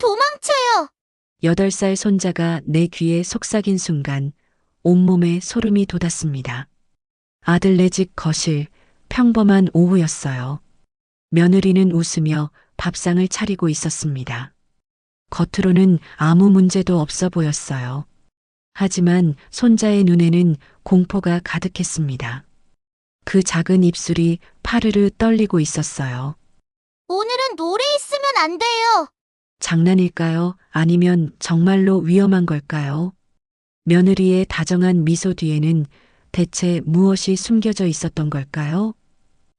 도망쳐요. 8살 손자가 내 귀에 속삭인 순간 온몸에 소름이 돋았습니다. 아들네 집 거실, 평범한 오후였어요. 며느리는 웃으며 밥상을 차리고 있었습니다. 겉으로는 아무 문제도 없어 보였어요. 하지만 손자의 눈에는 공포가 가득했습니다. 그 작은 입술이 파르르 떨리고 있었어요. 오늘은 노래 있으면 안 돼요. 장난일까요? 아니면 정말로 위험한 걸까요? 며느리의 다정한 미소 뒤에는 대체 무엇이 숨겨져 있었던 걸까요?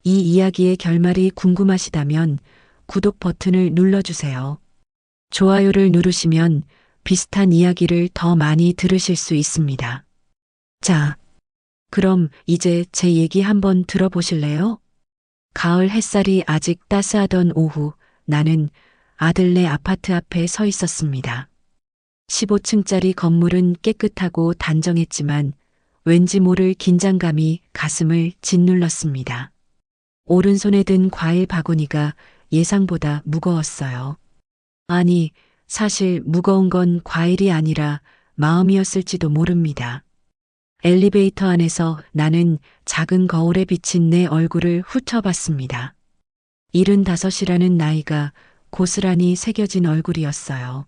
이 이야기의 결말이 궁금하시다면 구독 버튼을 눌러주세요. 좋아요를 누르시면 비슷한 이야기를 더 많이 들으실 수 있습니다. 자, 그럼 이제 제 얘기 한번 들어보실래요? 가을 햇살이 아직 따스하던 오후, 나는 아들네 아파트 앞에 서 있었습니다. 15층짜리 건물은 깨끗하고 단정했지만 왠지 모를 긴장감이 가슴을 짓눌렀습니다. 오른손에 든 과일 바구니가 예상보다 무거웠어요. 아니, 사실 무거운 건 과일이 아니라 마음이었을지도 모릅니다. 엘리베이터 안에서 나는 작은 거울에 비친 내 얼굴을 훑어봤습니다. 75이라는 나이가 고스란히 새겨진 얼굴이었어요.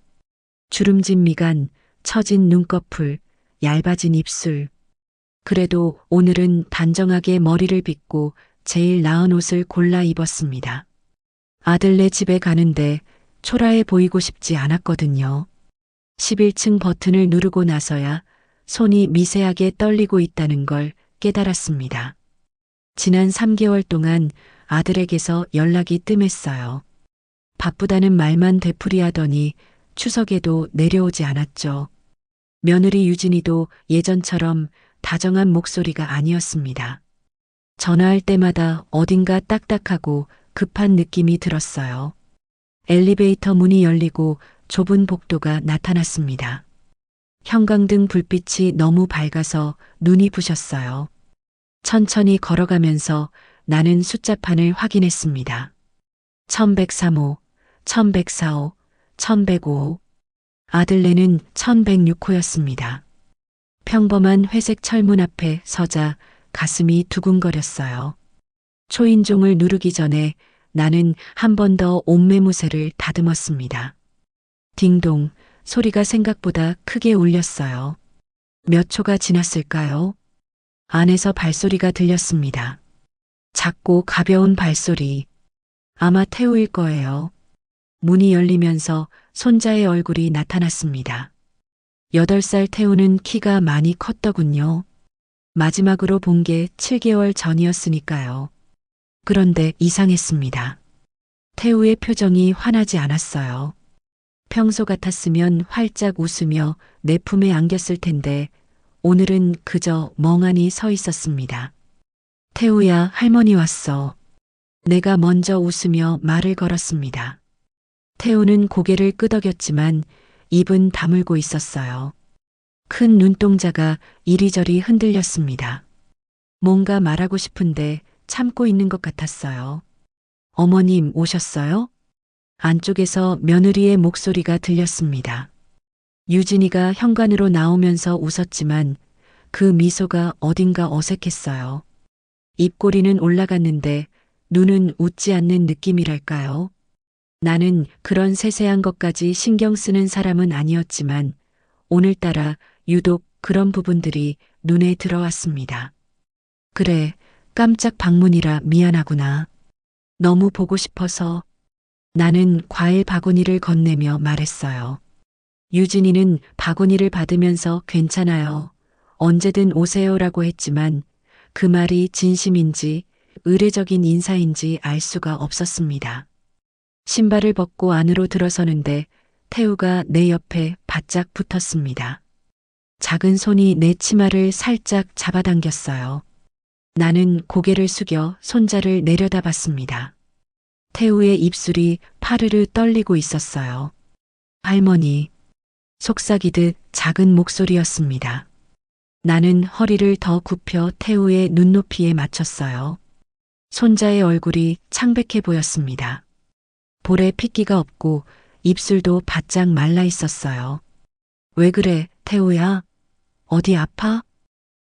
주름진 미간, 처진 눈꺼풀, 얇아진 입술. 그래도 오늘은 단정하게 머리를 빗고 제일 나은 옷을 골라 입었습니다. 아들네 집에 가는데 초라해 보이고 싶지 않았거든요. 11층 버튼을 누르고 나서야 손이 미세하게 떨리고 있다는 걸 깨달았습니다. 지난 3개월 동안 아들에게서 연락이 뜸했어요. 바쁘다는 말만 되풀이하더니 추석에도 내려오지 않았죠. 며느리 유진이도 예전처럼 다정한 목소리가 아니었습니다. 전화할 때마다 어딘가 딱딱하고 급한 느낌이 들었어요. 엘리베이터 문이 열리고 좁은 복도가 나타났습니다. 형광등 불빛이 너무 밝아서 눈이 부셨어요. 천천히 걸어가면서 나는 숫자판을 확인했습니다. 1103호, 1104호, 1105호. 아들네는 1106호였습니다. 평범한 회색 철문 앞에 서자 가슴이 두근거렸어요. 초인종을 누르기 전에 나는 한 번 더 옷매무새를 다듬었습니다. 딩동, 소리가 생각보다 크게 울렸어요. 몇 초가 지났을까요? 안에서 발소리가 들렸습니다. 작고 가벼운 발소리. 아마 태우일 거예요. 문이 열리면서 손자의 얼굴이 나타났습니다. 8살 태우는 키가 많이 컸더군요. 마지막으로 본 게 7개월 전이었으니까요. 그런데 이상했습니다. 태우의 표정이 환하지 않았어요. 평소 같았으면 활짝 웃으며 내 품에 안겼을 텐데 오늘은 그저 멍하니 서 있었습니다. 태우야, 할머니 왔어. 내가 먼저 웃으며 말을 걸었습니다. 태우는 고개를 끄덕였지만 입은 다물고 있었어요. 큰 눈동자가 이리저리 흔들렸습니다. 뭔가 말하고 싶은데 참고 있는 것 같았어요. 어머님 오셨어요? 안쪽에서 며느리의 목소리가 들렸습니다. 유진이가 현관으로 나오면서 웃었지만 그 미소가 어딘가 어색했어요. 입꼬리는 올라갔는데 눈은 웃지 않는 느낌이랄까요? 나는 그런 세세한 것까지 신경 쓰는 사람은 아니었지만 오늘따라 유독 그런 부분들이 눈에 들어왔습니다. 그래, 깜짝 방문이라 미안하구나. 너무 보고 싶어서. 나는 과일 바구니를 건네며 말했어요. 유진이는 바구니를 받으면서 괜찮아요. 언제든 오세요라고 했지만 그 말이 진심인지 의례적인 인사인지 알 수가 없었습니다. 신발을 벗고 안으로 들어서는데 태우가 내 옆에 바짝 붙었습니다. 작은 손이 내 치마를 살짝 잡아당겼어요. 나는 고개를 숙여 손자를 내려다봤습니다. 태우의 입술이 파르르 떨리고 있었어요. 할머니, 속삭이듯 작은 목소리였습니다. 나는 허리를 더 굽혀 태우의 눈높이에 맞췄어요. 손자의 얼굴이 창백해 보였습니다. 볼에 핏기가 없고 입술도 바짝 말라 있었어요. 왜 그래, 태우야? 어디 아파?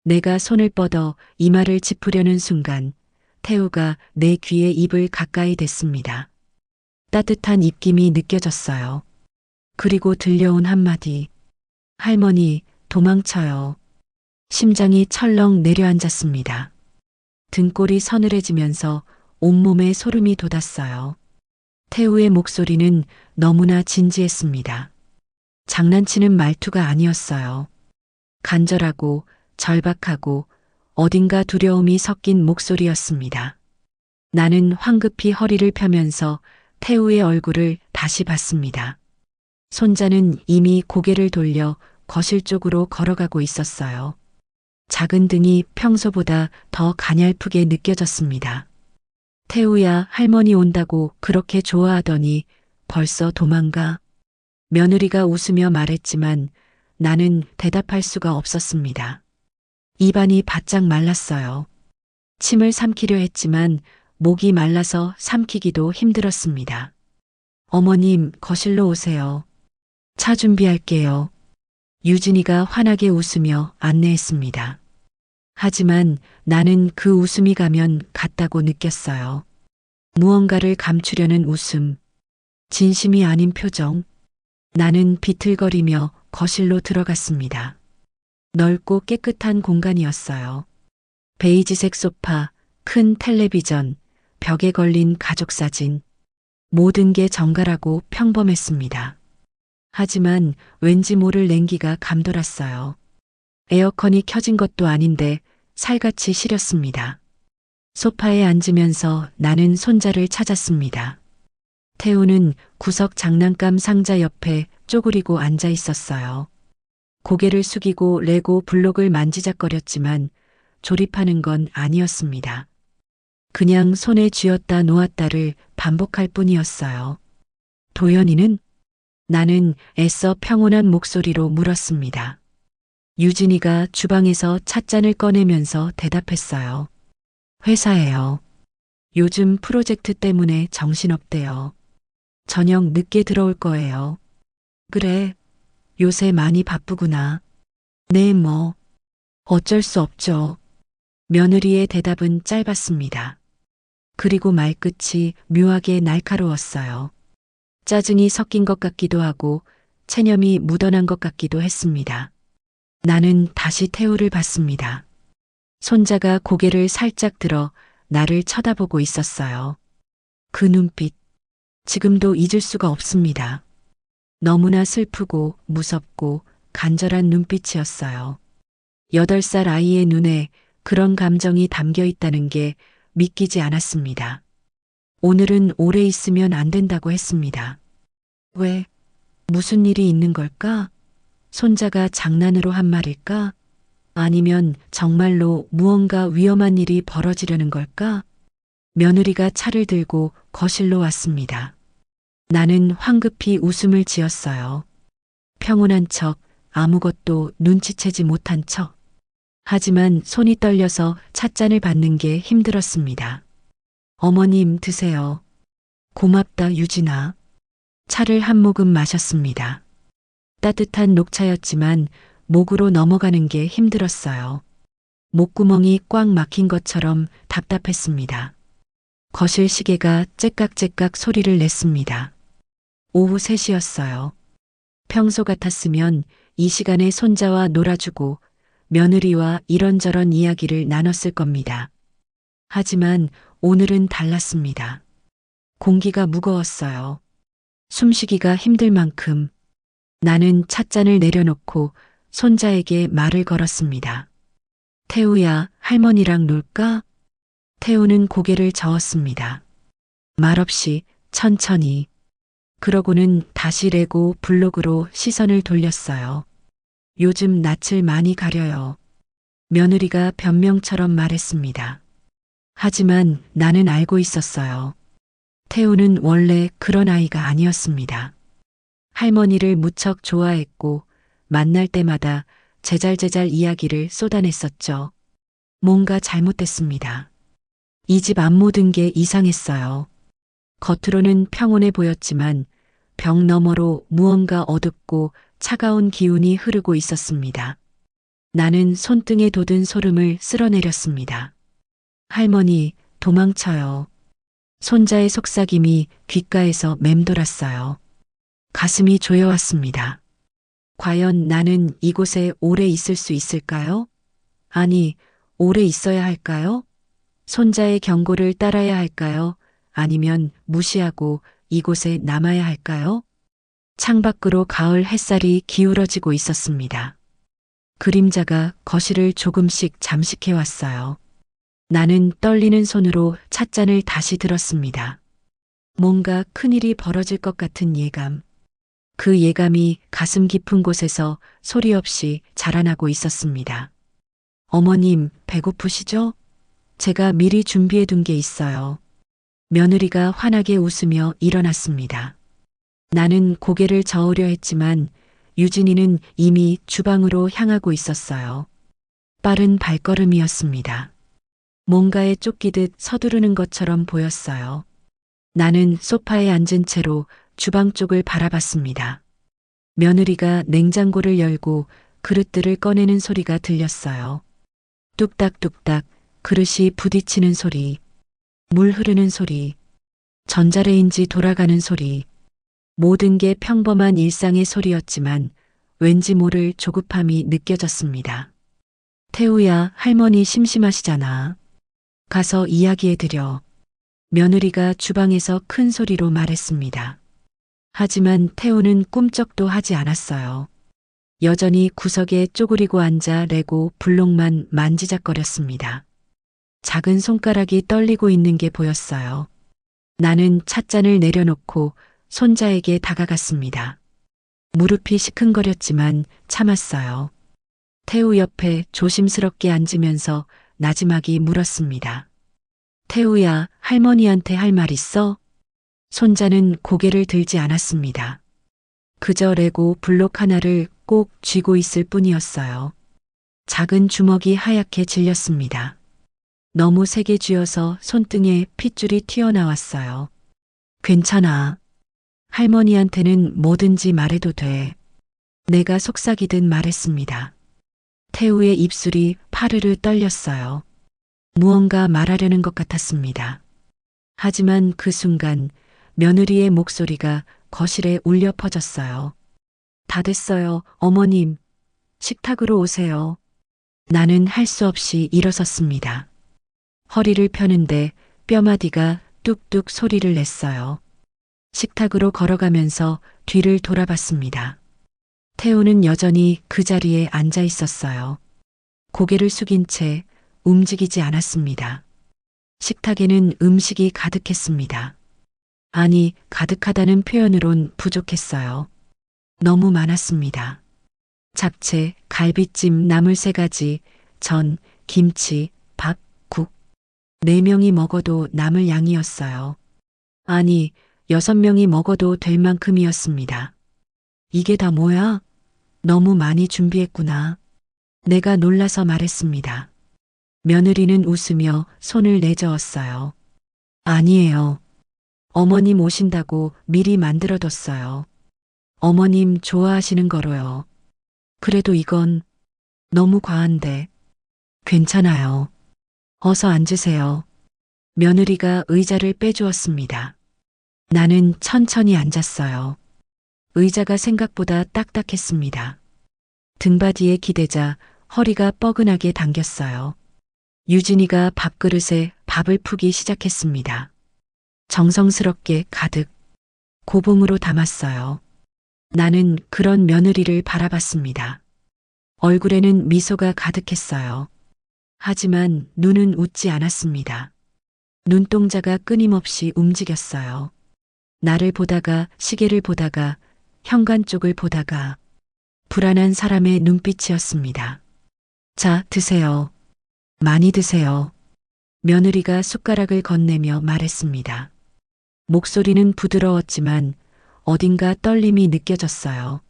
내가 손을 뻗어 이마를 짚으려는 순간 태우가 내 귀에 입을 가까이 댔습니다. 따뜻한 입김이 느껴졌어요. 그리고 들려온 한마디. 할머니, 도망쳐요. 심장이 철렁 내려앉았습니다. 등골이 서늘해지면서 온몸에 소름이 돋았어요. 태우의 목소리는 너무나 진지했습니다. 장난치는 말투가 아니었어요. 간절하고 절박하고 어딘가 두려움이 섞인 목소리였습니다. 나는 황급히 허리를 펴면서 태우의 얼굴을 다시 봤습니다. 손자는 이미 고개를 돌려 거실 쪽으로 걸어가고 있었어요. 작은 등이 평소보다 더 가냘프게 느껴졌습니다. 태우야, 할머니 온다고 그렇게 좋아하더니 벌써 도망가? 며느리가 웃으며 말했지만 나는 대답할 수가 없었습니다. 입안이 바짝 말랐어요. 침을 삼키려 했지만 목이 말라서 삼키기도 힘들었습니다. 어머님, 거실로 오세요. 차 준비할게요. 유진이가 환하게 웃으며 안내했습니다. 하지만 나는 그 웃음이 가면 같다고 느꼈어요. 무언가를 감추려는 웃음, 진심이 아닌 표정. 나는 비틀거리며 거실로 들어갔습니다. 넓고 깨끗한 공간이었어요. 베이지색 소파, 큰 텔레비전, 벽에 걸린 가족 사진. 모든 게 정갈하고 평범했습니다. 하지만 왠지 모를 냉기가 감돌았어요. 에어컨이 켜진 것도 아닌데 살같이 시렸습니다. 소파에 앉으면서 나는 손자를 찾았습니다. 태우는 구석 장난감 상자 옆에 쪼그리고 앉아 있었어요. 고개를 숙이고 레고 블록을 만지작거렸지만 조립하는 건 아니었습니다. 그냥 손에 쥐었다 놓았다를 반복할 뿐이었어요. 도연이는? 나는 애써 평온한 목소리로 물었습니다. 유진이가 주방에서 찻잔을 꺼내면서 대답했어요. 회사에요. 요즘 프로젝트 때문에 정신없대요. 저녁 늦게 들어올 거예요. 그래, 요새 많이 바쁘구나. 네, 뭐. 어쩔 수 없죠. 며느리의 대답은 짧았습니다. 그리고 말끝이 묘하게 날카로웠어요. 짜증이 섞인 것 같기도 하고 체념이 묻어난 것 같기도 했습니다. 나는 다시 태우를 봤습니다. 손자가 고개를 살짝 들어 나를 쳐다보고 있었어요. 그 눈빛, 지금도 잊을 수가 없습니다. 너무나 슬프고 무섭고 간절한 눈빛이었어요. 8살 아이의 눈에 그런 감정이 담겨 있다는 게 믿기지 않았습니다. 오늘은 오래 있으면 안 된다고 했습니다. 왜? 무슨 일이 있는 걸까? 손자가 장난으로 한 말일까? 아니면 정말로 무언가 위험한 일이 벌어지려는 걸까? 며느리가 차를 들고 거실로 왔습니다. 나는 황급히 웃음을 지었어요. 평온한 척, 아무것도 눈치채지 못한 척. 하지만 손이 떨려서 찻잔을 받는 게 힘들었습니다. 어머님 드세요. 고맙다 유진아. 차를 한 모금 마셨습니다. 따뜻한 녹차였지만 목으로 넘어가는 게 힘들었어요. 목구멍이 꽉 막힌 것처럼 답답했습니다. 거실 시계가 째깍째깍 소리를 냈습니다. 오후 3시였어요. 평소 같았으면 이 시간에 손자와 놀아주고 며느리와 이런저런 이야기를 나눴을 겁니다. 하지만 오늘은 달랐습니다. 공기가 무거웠어요. 숨쉬기가 힘들 만큼. 나는 찻잔을 내려놓고 손자에게 말을 걸었습니다. 태우야, 할머니랑 놀까? 태우는 고개를 저었습니다. 말없이 천천히. 그러고는 다시 레고 블록으로 시선을 돌렸어요. 요즘 낯을 많이 가려요. 며느리가 변명처럼 말했습니다. 하지만 나는 알고 있었어요. 태우는 원래 그런 아이가 아니었습니다. 할머니를 무척 좋아했고 만날 때마다 제잘제잘 이야기를 쏟아냈었죠. 뭔가 잘못됐습니다. 이 집 안 모든 게 이상했어요. 겉으로는 평온해 보였지만 벽 너머로 무언가 어둡고 차가운 기운이 흐르고 있었습니다. 나는 손등에 돋은 소름을 쓸어내렸습니다. 할머니, 도망쳐요. 손자의 속삭임이 귓가에서 맴돌았어요. 가슴이 조여왔습니다. 과연 나는 이곳에 오래 있을 수 있을까요? 아니, 오래 있어야 할까요? 손자의 경고를 따라야 할까요? 아니면 무시하고 이곳에 남아야 할까요? 창밖으로 가을 햇살이 기울어지고 있었습니다. 그림자가 거실을 조금씩 잠식해 왔어요. 나는 떨리는 손으로 찻잔을 다시 들었습니다. 뭔가 큰일이 벌어질 것 같은 예감. 그 예감이 가슴 깊은 곳에서 소리 없이 자라나고 있었습니다. 어머님, 배고프시죠? 제가 미리 준비해 둔 게 있어요. 며느리가 환하게 웃으며 일어났습니다. 나는 고개를 저으려 했지만 유진이는 이미 주방으로 향하고 있었어요. 빠른 발걸음이었습니다. 뭔가에 쫓기듯 서두르는 것처럼 보였어요. 나는 소파에 앉은 채로 주방 쪽을 바라봤습니다. 며느리가 냉장고를 열고 그릇들을 꺼내는 소리가 들렸어요. 뚝딱뚝딱 그릇이 부딪히는 소리, 물 흐르는 소리, 전자레인지 돌아가는 소리. 모든 게 평범한 일상의 소리였지만 왠지 모를 조급함이 느껴졌습니다. 태우야, 할머니 심심하시잖아. 가서 이야기해드려. 며느리가 주방에서 큰 소리로 말했습니다. 하지만 태우는 꿈쩍도 하지 않았어요. 여전히 구석에 쪼그리고 앉아 레고 블록만 만지작거렸습니다. 작은 손가락이 떨리고 있는 게 보였어요. 나는 찻잔을 내려놓고 손자에게 다가갔습니다. 무릎이 시큰거렸지만 참았어요. 태우 옆에 조심스럽게 앉으면서 나지막이 물었습니다. 태우야, 할머니한테 할 말 있어? 손자는 고개를 들지 않았습니다. 그저 레고 블록 하나를 꼭 쥐고 있을 뿐이었어요. 작은 주먹이 하얗게 질렸습니다. 너무 세게 쥐어서 손등에 핏줄이 튀어나왔어요. 괜찮아. 할머니한테는 뭐든지 말해도 돼. 내가 속삭이듯 말했습니다. 태우의 입술이 파르르 떨렸어요. 무언가 말하려는 것 같았습니다. 하지만 그 순간 며느리의 목소리가 거실에 울려 퍼졌어요. 다 됐어요, 어머님. 식탁으로 오세요. 나는 할 수 없이 일어섰습니다. 허리를 펴는데 뼈마디가 뚝뚝 소리를 냈어요. 식탁으로 걸어가면서 뒤를 돌아봤습니다. 태우는 여전히 그 자리에 앉아 있었어요. 고개를 숙인 채 움직이지 않았습니다. 식탁에는 음식이 가득했습니다. 아니, 가득하다는 표현으론 부족했어요. 너무 많았습니다. 잡채, 갈비찜, 나물 3가지, 전, 김치, 밥, 국. 4명이 먹어도 남을 양이었어요. 아니, 6명이 먹어도 될 만큼이었습니다. 이게 다 뭐야? 너무 많이 준비했구나. 내가 놀라서 말했습니다. 며느리는 웃으며 손을 내저었어요. 아니에요. 어머님 오신다고 미리 만들어뒀어요. 어머님 좋아하시는 거로요. 그래도 이건 너무 과한데. 괜찮아요. 어서 앉으세요. 며느리가 의자를 빼주었습니다. 나는 천천히 앉았어요. 의자가 생각보다 딱딱했습니다. 등받이에 기대자 허리가 뻐근하게 당겼어요. 유진이가 밥그릇에 밥을 푸기 시작했습니다. 정성스럽게 가득 고봉으로 담았어요. 나는 그런 며느리를 바라봤습니다. 얼굴에는 미소가 가득했어요. 하지만 눈은 웃지 않았습니다. 눈동자가 끊임없이 움직였어요. 나를 보다가 시계를 보다가 현관 쪽을 보다가 불안한 사람의 눈빛이었습니다. 자, 드세요. 많이 드세요. 며느리가 숟가락을 건네며 말했습니다. 목소리는 부드러웠지만 어딘가 떨림이 느껴졌어요.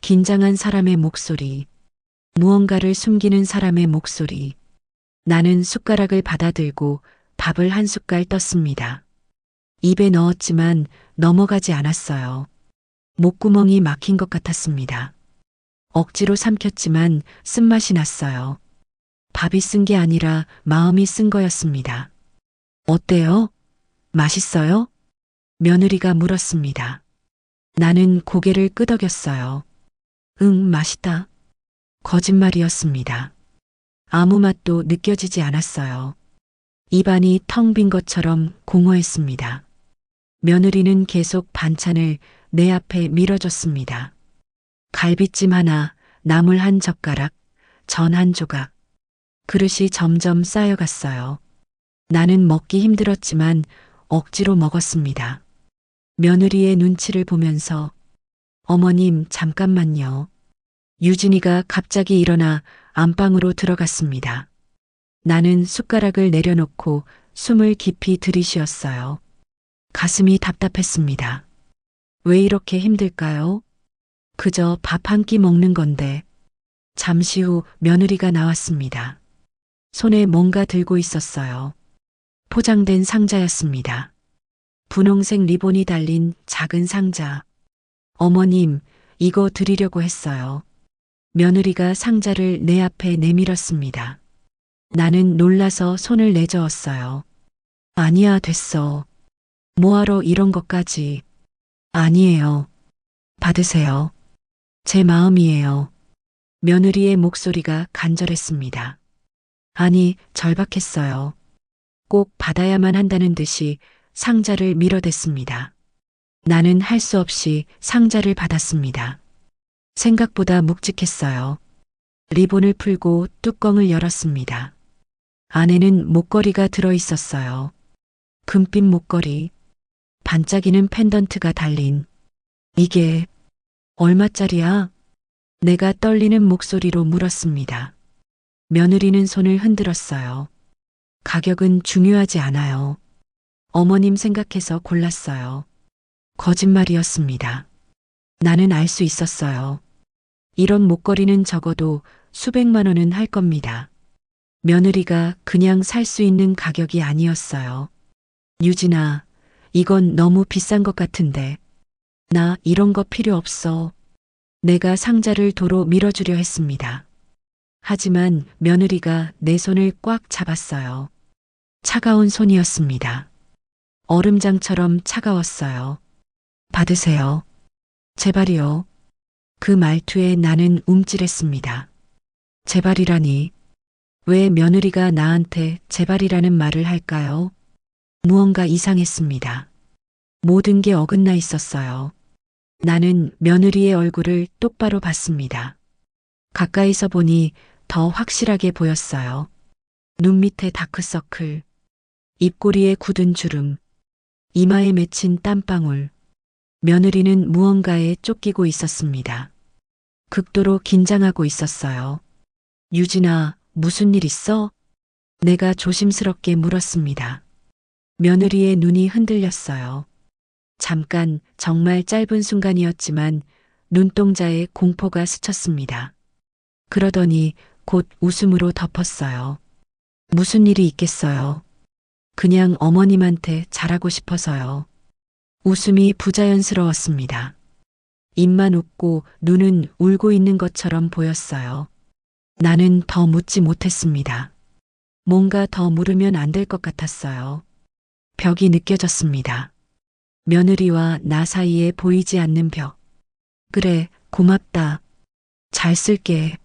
긴장한 사람의 목소리, 무언가를 숨기는 사람의 목소리. 나는 숟가락을 받아들고 밥을 한 숟갈 떴습니다. 입에 넣었지만 넘어가지 않았어요. 목구멍이 막힌 것 같았습니다. 억지로 삼켰지만 쓴맛이 났어요. 밥이 쓴 게 아니라 마음이 쓴 거였습니다. 어때요? 맛있어요? 며느리가 물었습니다. 나는 고개를 끄덕였어요. 응, 맛있다. 거짓말이었습니다. 아무 맛도 느껴지지 않았어요. 입안이 텅 빈 것처럼 공허했습니다. 며느리는 계속 반찬을 내 앞에 밀어줬습니다. 갈비찜 하나, 나물 한 젓가락, 전 한 조각. 그릇이 점점 쌓여갔어요. 나는 먹기 힘들었지만 억지로 먹었습니다. 며느리의 눈치를 보면서 어머님 잠깐만요. 유진이가 갑자기 일어나 안방으로 들어갔습니다. 나는 숟가락을 내려놓고 숨을 깊이 들이쉬었어요. 가슴이 답답했습니다. 왜 이렇게 힘들까요? 그저 밥 한 끼 먹는 건데. 잠시 후 며느리가 나왔습니다. 손에 뭔가 들고 있었어요. 포장된 상자였습니다. 분홍색 리본이 달린 작은 상자. 어머님, 이거 드리려고 했어요. 며느리가 상자를 내 앞에 내밀었습니다. 나는 놀라서 손을 내저었어요. 아니야, 됐어. 뭐하러 이런 것까지. 아니에요. 받으세요. 제 마음이에요. 며느리의 목소리가 간절했습니다. 아니, 절박했어요. 꼭 받아야만 한다는 듯이 상자를 밀어댔습니다. 나는 할 수 없이 상자를 받았습니다. 생각보다 묵직했어요. 리본을 풀고 뚜껑을 열었습니다. 안에는 목걸이가 들어 있었어요. 금빛 목걸이, 반짝이는 펜던트가 달린. 이게 얼마짜리야? 내가 떨리는 목소리로 물었습니다. 며느리는 손을 흔들었어요. 가격은 중요하지 않아요. 어머님 생각해서 골랐어요. 거짓말이었습니다. 나는 알 수 있었어요. 이런 목걸이는 적어도 수백만 원은 할 겁니다. 며느리가 그냥 살 수 있는 가격이 아니었어요. 유진아, 이건 너무 비싼 것 같은데. 나 이런 거 필요 없어. 내가 상자를 도로 밀어주려 했습니다. 하지만 며느리가 내 손을 꽉 잡았어요. 차가운 손이었습니다. 얼음장처럼 차가웠어요. 받으세요. 제발이요. 그 말투에 나는 움찔했습니다. 제발이라니. 왜 며느리가 나한테 제발이라는 말을 할까요? 무언가 이상했습니다. 모든 게 어긋나 있었어요. 나는 며느리의 얼굴을 똑바로 봤습니다. 가까이서 보니 더 확실하게 보였어요. 눈 밑에 다크서클, 입꼬리에 굳은 주름, 이마에 맺힌 땀방울. 며느리는 무언가에 쫓기고 있었습니다. 극도로 긴장하고 있었어요. 유진아, 무슨 일 있어? 내가 조심스럽게 물었습니다. 며느리의 눈이 흔들렸어요. 잠깐, 정말 짧은 순간이었지만 눈동자에 공포가 스쳤습니다. 그러더니 곧 웃음으로 덮었어요. 무슨 일이 있겠어요. 그냥 어머님한테 잘하고 싶어서요. 웃음이 부자연스러웠습니다. 입만 웃고 눈은 울고 있는 것처럼 보였어요. 나는 더 묻지 못했습니다. 뭔가 더 물으면 안 될 것 같았어요. 벽이 느껴졌습니다. 며느리와 나 사이에 보이지 않는 벽. 그래, 고맙다. 잘 쓸게.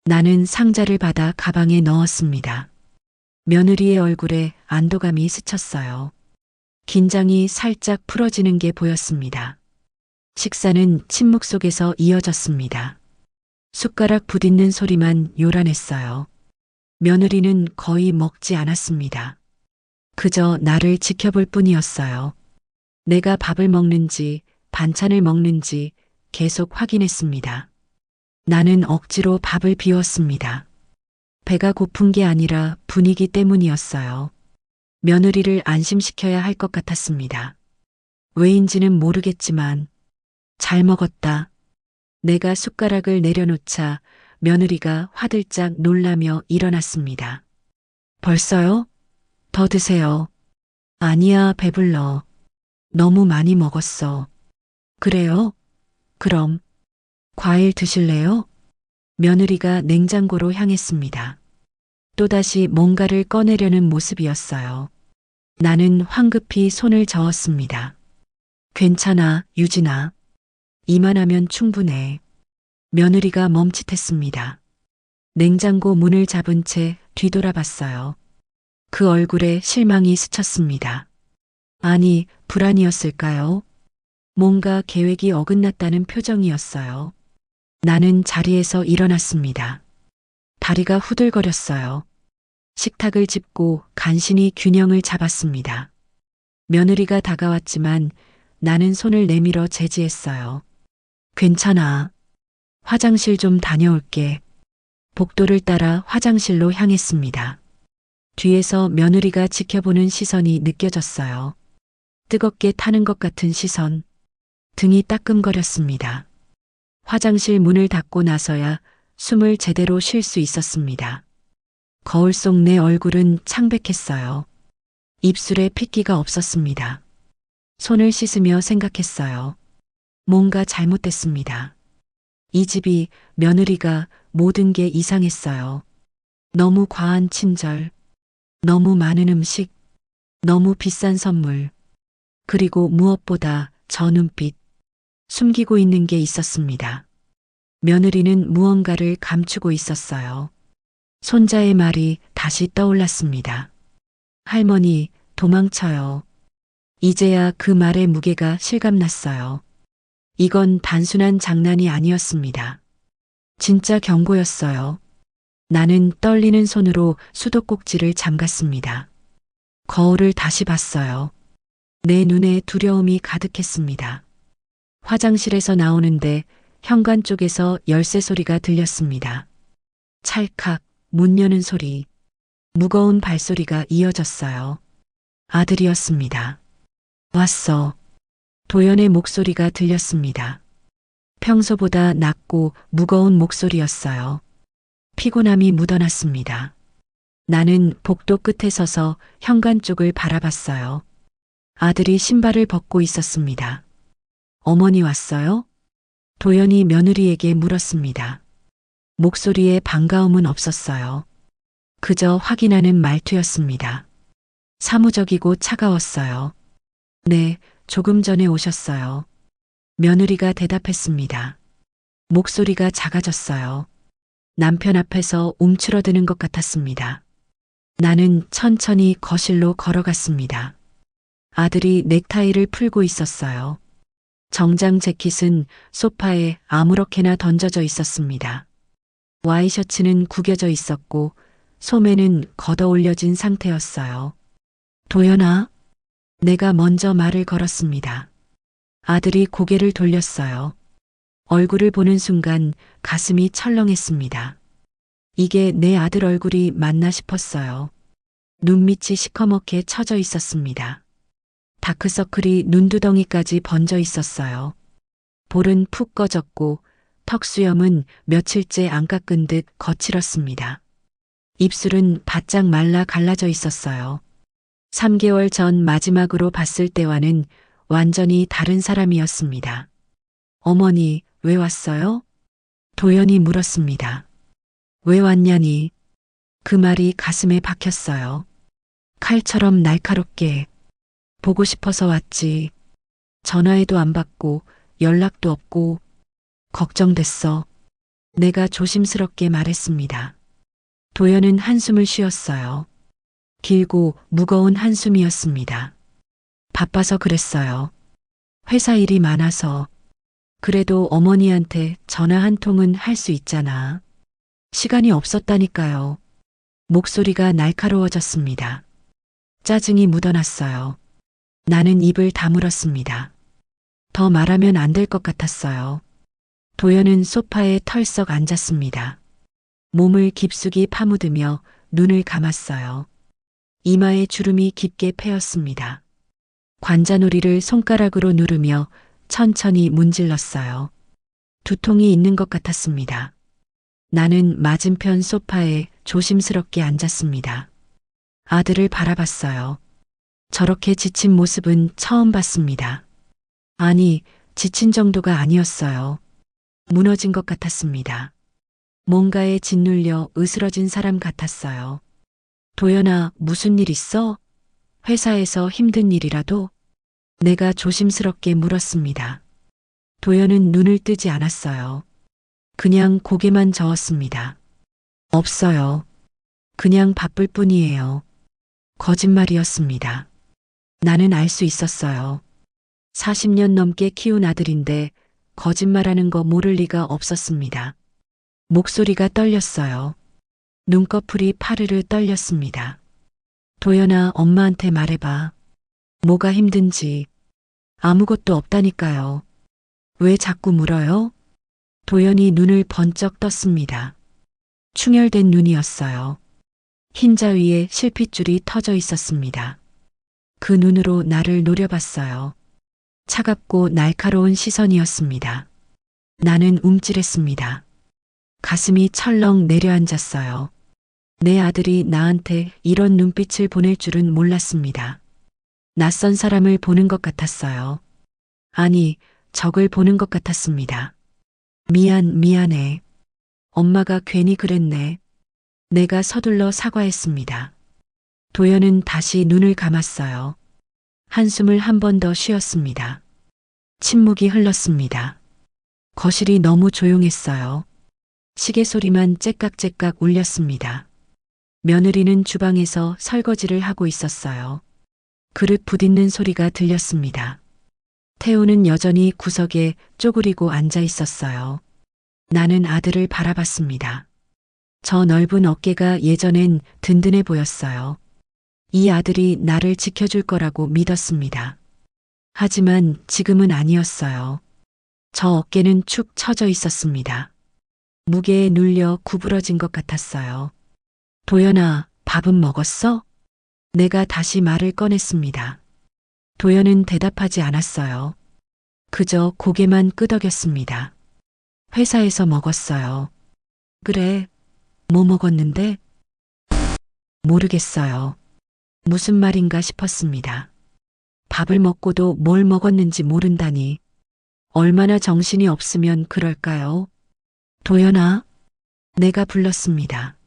나는 상자를 받아 가방에 넣었습니다. 며느리의 얼굴에 안도감이 스쳤어요. 긴장이 살짝 풀어지는 게 보였습니다. 식사는 침묵 속에서 이어졌습니다. 숟가락 부딪는 소리만 요란했어요. 며느리는 거의 먹지 않았습니다. 그저 나를 지켜볼 뿐이었어요. 내가 밥을 먹는지 반찬을 먹는지 계속 확인했습니다. 나는 억지로 밥을 비웠습니다. 배가 고픈 게 아니라 분위기 때문이었어요. 며느리를 안심시켜야 할 것 같았습니다. 왜인지는 모르겠지만 잘 먹었다. 내가 숟가락을 내려놓자 며느리가 화들짝 놀라며 일어났습니다. 벌써요? 더 드세요. 아니야, 배불러. 너무 많이 먹었어. 그래요? 그럼 과일 드실래요? 며느리가 냉장고로 향했습니다. 또다시 뭔가를 꺼내려는 모습이었어요. 나는 황급히 손을 저었습니다. 괜찮아, 유진아. 이만하면 충분해. 며느리가 멈칫했습니다. 냉장고 문을 잡은 채 뒤돌아봤어요. 그 얼굴에 실망이 스쳤습니다. 아니, 불안이었을까요? 뭔가 계획이 어긋났다는 표정이었어요. 나는 자리에서 일어났습니다. 다리가 후들거렸어요. 식탁을 짚고 간신히 균형을 잡았습니다. 며느리가 다가왔지만 나는 손을 내밀어 제지했어요. 괜찮아. 화장실 좀 다녀올게. 복도를 따라 화장실로 향했습니다. 뒤에서 며느리가 지켜보는 시선이 느껴졌어요. 뜨겁게 타는 것 같은 시선. 등이 따끔거렸습니다. 화장실 문을 닫고 나서야 숨을 제대로 쉴 수 있었습니다. 거울 속 내 얼굴은 창백했어요. 입술에 핏기가 없었습니다. 손을 씻으며 생각했어요. 뭔가 잘못됐습니다. 이 집이, 며느리가, 모든 게 이상했어요. 너무 과한 친절, 너무 많은 음식, 너무 비싼 선물, 그리고 무엇보다 저 눈빛, 숨기고 있는 게 있었습니다. 며느리는 무언가를 감추고 있었어요. 손자의 말이 다시 떠올랐습니다. 할머니, 도망쳐요. 이제야 그 말의 무게가 실감났어요. 이건 단순한 장난이 아니었습니다. 진짜 경고였어요. 나는 떨리는 손으로 수도꼭지를 잠갔습니다. 거울을 다시 봤어요. 내 눈에 두려움이 가득했습니다. 화장실에서 나오는데 현관 쪽에서 열쇠 소리가 들렸습니다. 찰칵, 문 여는 소리, 무거운 발소리가 이어졌어요. 아들이었습니다. 왔어. 도연의 목소리가 들렸습니다. 평소보다 낮고 무거운 목소리였어요. 피곤함이 묻어났습니다. 나는 복도 끝에 서서 현관 쪽을 바라봤어요. 아들이 신발을 벗고 있었습니다. 어머니 왔어요? 도연이 며느리에게 물었습니다. 목소리에 반가움은 없었어요. 그저 확인하는 말투였습니다. 사무적이고 차가웠어요. 네, 조금 전에 오셨어요. 며느리가 대답했습니다. 목소리가 작아졌어요. 남편 앞에서 움츠러드는 것 같았습니다. 나는 천천히 거실로 걸어갔습니다. 아들이 넥타이를 풀고 있었어요. 정장 재킷은 소파에 아무렇게나 던져져 있었습니다. 와이셔츠는 구겨져 있었고 소매는 걷어 올려진 상태였어요. 도연아, 내가 먼저 말을 걸었습니다. 아들이 고개를 돌렸어요. 얼굴을 보는 순간 가슴이 철렁했습니다. 이게 내 아들 얼굴이 맞나 싶었어요. 눈밑이 시커멓게 처져 있었습니다. 다크서클이 눈두덩이까지 번져 있었어요. 볼은 푹 꺼졌고 턱수염은 며칠째 안 깎은 듯 거칠었습니다. 입술은 바짝 말라 갈라져 있었어요. 3개월 전 마지막으로 봤을 때와는 완전히 다른 사람이었습니다. 어머니, 왜 왔어요? 도연이 물었습니다. 왜 왔냐니? 그 말이 가슴에 박혔어요. 칼처럼 날카롭게. 보고 싶어서 왔지. 전화해도 안 받고 연락도 없고 걱정됐어. 내가 조심스럽게 말했습니다. 도연은 한숨을 쉬었어요. 길고 무거운 한숨이었습니다. 바빠서 그랬어요. 회사 일이 많아서. 그래도 어머니한테 전화 한 통은 할 수 있잖아. 시간이 없었다니까요. 목소리가 날카로워졌습니다. 짜증이 묻어났어요. 나는 입을 다물었습니다. 더 말하면 안 될 것 같았어요. 도연은 소파에 털썩 앉았습니다. 몸을 깊숙이 파묻으며 눈을 감았어요. 이마에 주름이 깊게 패였습니다. 관자놀이를 손가락으로 누르며 천천히 문질렀어요. 두통이 있는 것 같았습니다. 나는 맞은편 소파에 조심스럽게 앉았습니다. 아들을 바라봤어요. 저렇게 지친 모습은 처음 봤습니다. 아니, 지친 정도가 아니었어요. 무너진 것 같았습니다. 뭔가에 짓눌려 으스러진 사람 같았어요. 도연아, 무슨 일 있어? 회사에서 힘든 일이라도? 내가 조심스럽게 물었습니다. 도연은 눈을 뜨지 않았어요. 그냥 고개만 저었습니다. 없어요. 그냥 바쁠 뿐이에요. 거짓말이었습니다. 나는 알 수 있었어요. 40년 넘게 키운 아들인데 거짓말하는 거 모를 리가 없었습니다. 목소리가 떨렸어요. 눈꺼풀이 파르르 떨렸습니다. 도연아, 엄마한테 말해봐. 뭐가 힘든지. 아무것도 없다니까요. 왜 자꾸 물어요? 도연이 눈을 번쩍 떴습니다. 충혈된 눈이었어요. 흰자 위에 실핏줄이 터져 있었습니다. 그 눈으로 나를 노려봤어요. 차갑고 날카로운 시선이었습니다. 나는 움찔했습니다. 가슴이 철렁 내려앉았어요. 내 아들이 나한테 이런 눈빛을 보낼 줄은 몰랐습니다. 낯선 사람을 보는 것 같았어요. 아니, 적을 보는 것 같았습니다. 미안해. 엄마가 괜히 그랬네. 내가 서둘러 사과했습니다. 도연은 다시 눈을 감았어요. 한숨을 한 번 더 쉬었습니다. 침묵이 흘렀습니다. 거실이 너무 조용했어요. 시계 소리만 째깍째깍 울렸습니다. 며느리는 주방에서 설거지를 하고 있었어요. 그릇 부딪는 소리가 들렸습니다. 태우는 여전히 구석에 쪼그리고 앉아 있었어요. 나는 아들을 바라봤습니다. 저 넓은 어깨가 예전엔 든든해 보였어요. 이 아들이 나를 지켜줄 거라고 믿었습니다. 하지만 지금은 아니었어요. 저 어깨는 축 처져 있었습니다. 무게에 눌려 구부러진 것 같았어요. 도연아, 밥은 먹었어? 내가 다시 말을 꺼냈습니다. 도연은 대답하지 않았어요. 그저 고개만 끄덕였습니다. 회사에서 먹었어요. 그래, 뭐 먹었는데? 모르겠어요. 무슨 말인가 싶었습니다. 밥을 먹고도 뭘 먹었는지 모른다니. 얼마나 정신이 없으면 그럴까요? 도연아, 내가 불렀습니다.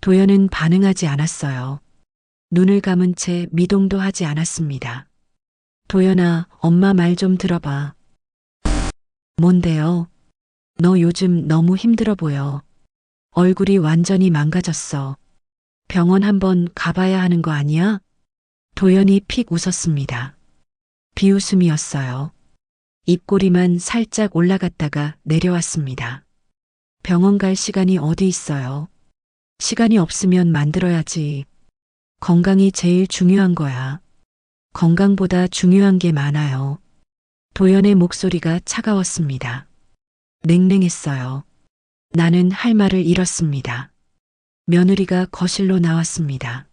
도연은 반응하지 않았어요. 눈을 감은 채 미동도 하지 않았습니다. 도연아, 엄마 말 좀 들어봐. 뭔데요? 너 요즘 너무 힘들어 보여. 얼굴이 완전히 망가졌어. 병원 한번 가봐야 하는 거 아니야? 도연이 픽 웃었습니다. 비웃음이었어요. 입꼬리만 살짝 올라갔다가 내려왔습니다. 병원 갈 시간이 어디 있어요? 시간이 없으면 만들어야지. 건강이 제일 중요한 거야. 건강보다 중요한 게 많아요. 도연의 목소리가 차가웠습니다. 냉랭했어요. 나는 할 말을 잃었습니다. 며느리가 거실로 나왔습니다.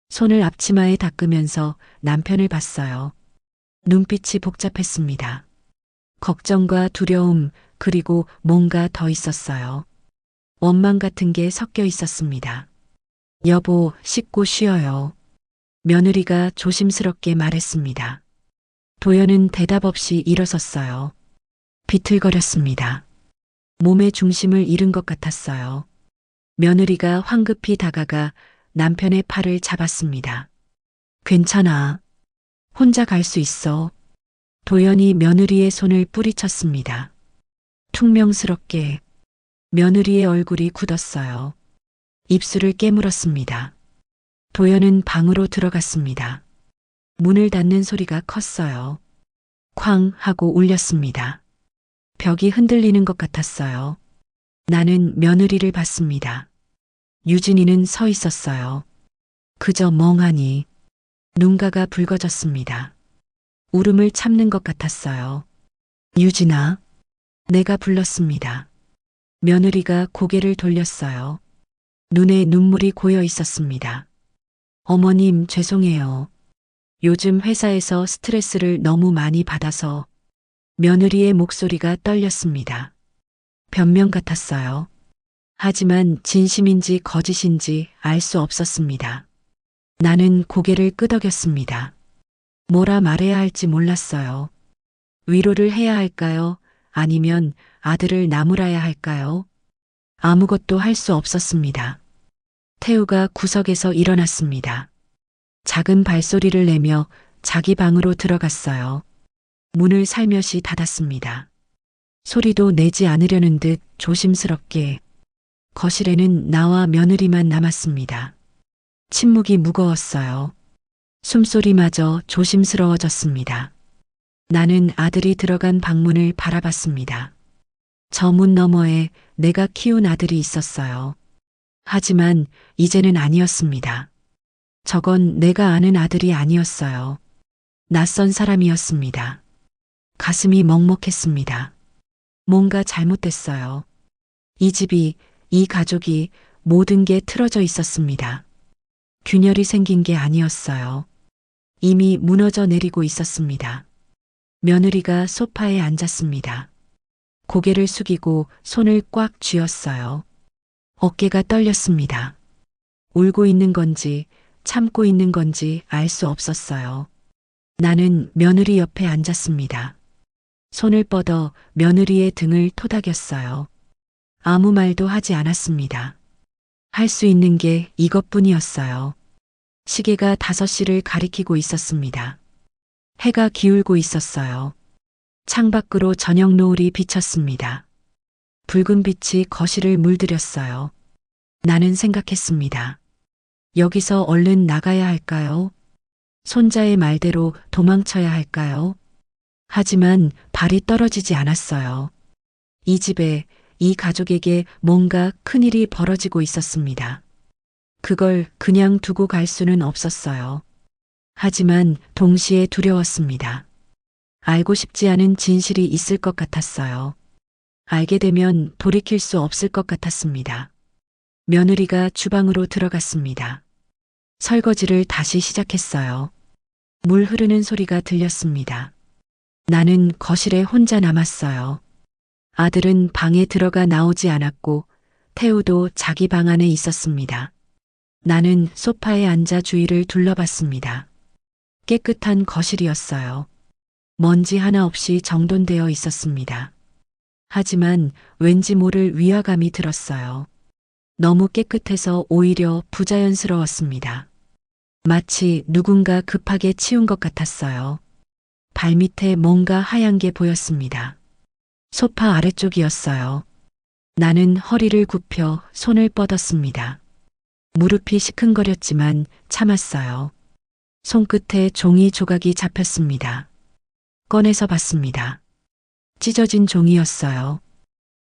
손을 앞치마에 닦으면서 남편을 봤어요. 눈빛이 복잡했습니다. 걱정과 두려움, 그리고 뭔가 더 있었어요. 원망 같은 게 섞여 있었습니다. 여보, 씻고 쉬어요. 며느리가 조심스럽게 말했습니다. 도연은 대답 없이 일어섰어요. 비틀거렸습니다. 몸의 중심을 잃은 것 같았어요. 며느리가 황급히 다가가 남편의 팔을 잡았습니다. 괜찮아. 혼자 갈 수 있어. 도연이 며느리의 손을 뿌리쳤습니다. 퉁명스럽게 며느리의 얼굴이 굳었어요. 입술을 깨물었습니다. 도연은 방으로 들어갔습니다. 문을 닫는 소리가 컸어요. 쾅 하고 울렸습니다. 벽이 흔들리는 것 같았어요. 나는 며느리를 봤습니다. 유진이는 서 있었어요. 그저 멍하니 눈가가 붉어졌습니다. 울음을 참는 것 같았어요. 유진아, 내가 불렀습니다. 며느리가 고개를 돌렸어요. 눈에 눈물이 고여 있었습니다. 어머님, 죄송해요. 요즘 회사에서 스트레스를 너무 많이 받아서. 며느리의 목소리가 떨렸습니다. 변명 같았어요. 하지만 진심인지 거짓인지 알 수 없었습니다. 나는 고개를 끄덕였습니다. 뭐라 말해야 할지 몰랐어요. 위로를 해야 할까요? 아니면 아들을 나무라야 할까요? 아무것도 할 수 없었습니다. 태우가 구석에서 일어났습니다. 작은 발소리를 내며 자기 방으로 들어갔어요. 문을 살며시 닫았습니다. 소리도 내지 않으려는 듯 조심스럽게. 거실에는 나와 며느리만 남았습니다. 침묵이 무거웠어요. 숨소리마저 조심스러워졌습니다. 나는 아들이 들어간 방문을 바라봤습니다. 저 문 너머에 내가 키운 아들이 있었어요. 하지만 이제는 아니었습니다. 저건 내가 아는 아들이 아니었어요. 낯선 사람이었습니다. 가슴이 먹먹했습니다. 뭔가 잘못됐어요. 이 집이, 이 가족이 모든 게 틀어져 있었습니다. 균열이 생긴 게 아니었어요. 이미 무너져 내리고 있었습니다. 며느리가 소파에 앉았습니다. 고개를 숙이고 손을 꽉 쥐었어요. 어깨가 떨렸습니다. 울고 있는 건지 참고 있는 건지 알 수 없었어요. 나는 며느리 옆에 앉았습니다. 손을 뻗어 며느리의 등을 토닥였어요. 아무 말도 하지 않았습니다. 할 수 있는 게 이것뿐이었어요. 시계가 5시를 가리키고 있었습니다. 해가 기울고 있었어요. 창밖으로 저녁 노을이 비쳤습니다. 붉은 빛이 거실을 물들였어요. 나는 생각했습니다. 여기서 얼른 나가야 할까요? 손자의 말대로 도망쳐야 할까요? 하지만 발이 떨어지지 않았어요. 이 집에, 이 가족에게 뭔가 큰일이 벌어지고 있었습니다. 그걸 그냥 두고 갈 수는 없었어요. 하지만 동시에 두려웠습니다. 알고 싶지 않은 진실이 있을 것 같았어요. 알게 되면 돌이킬 수 없을 것 같았습니다. 며느리가 주방으로 들어갔습니다. 설거지를 다시 시작했어요. 물 흐르는 소리가 들렸습니다. 나는 거실에 혼자 남았어요. 아들은 방에 들어가 나오지 않았고 태우도 자기 방 안에 있었습니다. 나는 소파에 앉아 주위를 둘러봤습니다. 깨끗한 거실이었어요. 먼지 하나 없이 정돈되어 있었습니다. 하지만 왠지 모를 위화감이 들었어요. 너무 깨끗해서 오히려 부자연스러웠습니다. 마치 누군가 급하게 치운 것 같았어요. 발밑에 뭔가 하얀 게 보였습니다. 소파 아래쪽이었어요. 나는 허리를 굽혀 손을 뻗었습니다. 무릎이 시큰거렸지만 참았어요. 손끝에 종이 조각이 잡혔습니다. 꺼내서 봤습니다. 찢어진 종이였어요.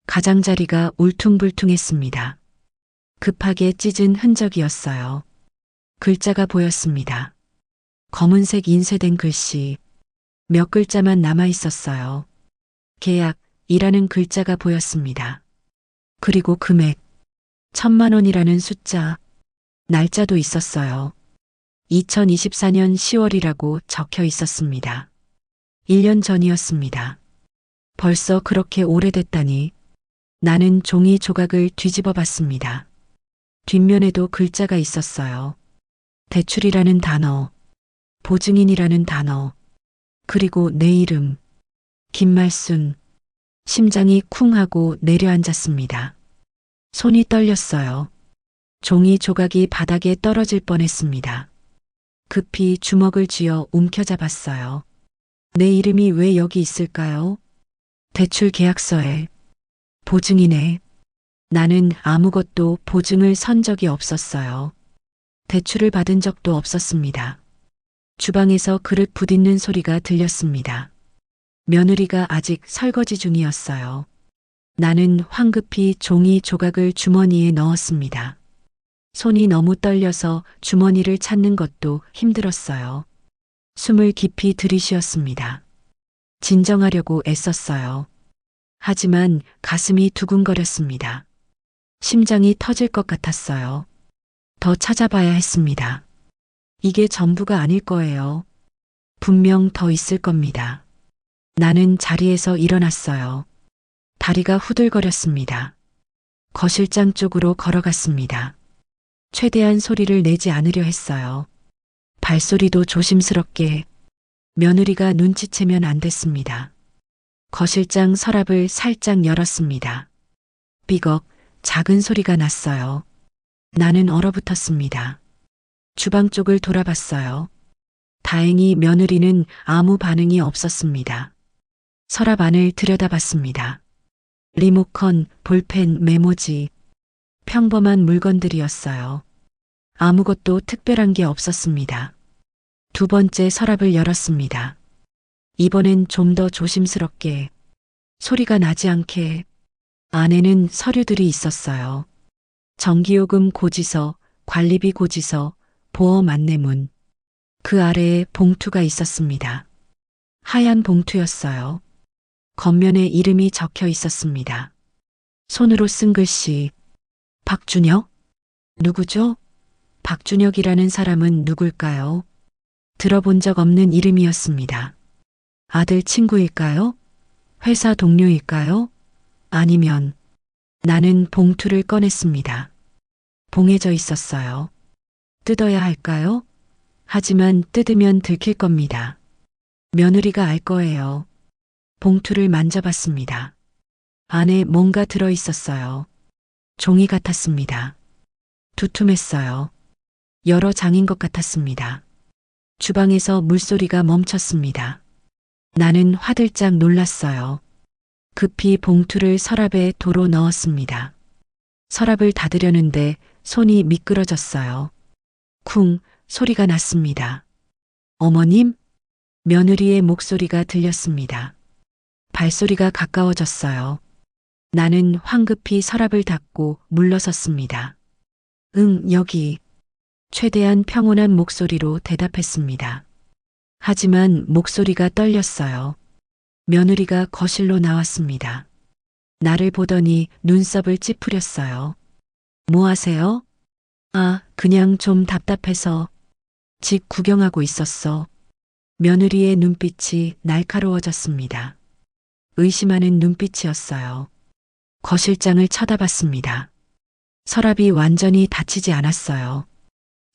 가장자리가 울퉁불퉁했습니다. 급하게 찢은 흔적이었어요. 글자가 보였습니다. 검은색 인쇄된 글씨. 몇 글자만 남아 있었어요. 계약이라는 글자가 보였습니다. 그리고 금액. 1,000만 원이라는 숫자. 날짜도 있었어요. 2024년 10월이라고 적혀 있었습니다. 1년 전이었습니다. 벌써 그렇게 오래됐다니. 나는 종이 조각을 뒤집어 봤습니다. 뒷면에도 글자가 있었어요. 대출이라는 단어, 보증인이라는 단어, 그리고 내 이름, 김말순. 심장이 쿵 하고 내려앉았습니다. 손이 떨렸어요. 종이 조각이 바닥에 떨어질 뻔했습니다. 급히 주먹을 쥐어 움켜잡았어요. 내 이름이 왜 여기 있을까요? 대출 계약서에, 보증인에. 나는 아무것도 보증을 선 적이 없었어요. 대출을 받은 적도 없었습니다. 주방에서 그릇 부딪는 소리가 들렸습니다. 며느리가 아직 설거지 중이었어요. 나는 황급히 종이 조각을 주머니에 넣었습니다. 손이 너무 떨려서 주머니를 찾는 것도 힘들었어요. 숨을 깊이 들이쉬었습니다. 진정하려고 애썼어요. 하지만 가슴이 두근거렸습니다. 심장이 터질 것 같았어요. 더 찾아봐야 했습니다. 이게 전부가 아닐 거예요. 분명 더 있을 겁니다. 나는 자리에서 일어났어요. 다리가 후들거렸습니다. 거실장 쪽으로 걸어갔습니다. 최대한 소리를 내지 않으려 했어요. 발소리도 조심스럽게. 며느리가 눈치채면 안 됐습니다. 거실장 서랍을 살짝 열었습니다. 삐걱 작은 소리가 났어요. 나는 얼어붙었습니다. 주방 쪽을 돌아봤어요. 다행히 며느리는 아무 반응이 없었습니다. 서랍 안을 들여다봤습니다. 리모컨, 볼펜, 메모지, 평범한 물건들이었어요. 아무것도 특별한 게 없었습니다. 두 번째 서랍을 열었습니다. 이번엔 좀 더 조심스럽게, 소리가 나지 않게. 안에는 서류들이 있었어요. 전기요금 고지서, 관리비 고지서, 보험 안내문. 그 아래에 봉투가 있었습니다. 하얀 봉투였어요. 겉면에 이름이 적혀 있었습니다. 손으로 쓴 글씨. 박준혁? 누구죠? 박준혁이라는 사람은 누굴까요? 들어본 적 없는 이름이었습니다. 아들 친구일까요? 회사 동료일까요? 아니면 나는 봉투를 꺼냈습니다. 봉해져 있었어요. 뜯어야 할까요? 하지만 뜯으면 들킬 겁니다. 며느리가 알 거예요. 봉투를 만져봤습니다. 안에 뭔가 들어 있었어요. 종이 같았습니다. 두툼했어요. 여러 장인 것 같았습니다. 주방에서 물소리가 멈췄습니다. 나는 화들짝 놀랐어요. 급히 봉투를 서랍에 도로 넣었습니다. 서랍을 닫으려는데 손이 미끄러졌어요. 쿵 소리가 났습니다. 어머님? 며느리의 목소리가 들렸습니다. 발소리가 가까워졌어요. 나는 황급히 서랍을 닫고 물러섰습니다. 응, 여기. 최대한 평온한 목소리로 대답했습니다. 하지만 목소리가 떨렸어요. 며느리가 거실로 나왔습니다. 나를 보더니 눈썹을 찌푸렸어요. 뭐 하세요? 아, 그냥 좀 답답해서 집 구경하고 있었어. 며느리의 눈빛이 날카로워졌습니다. 의심하는 눈빛이었어요. 거실장을 쳐다봤습니다. 서랍이 완전히 닫히지 않았어요.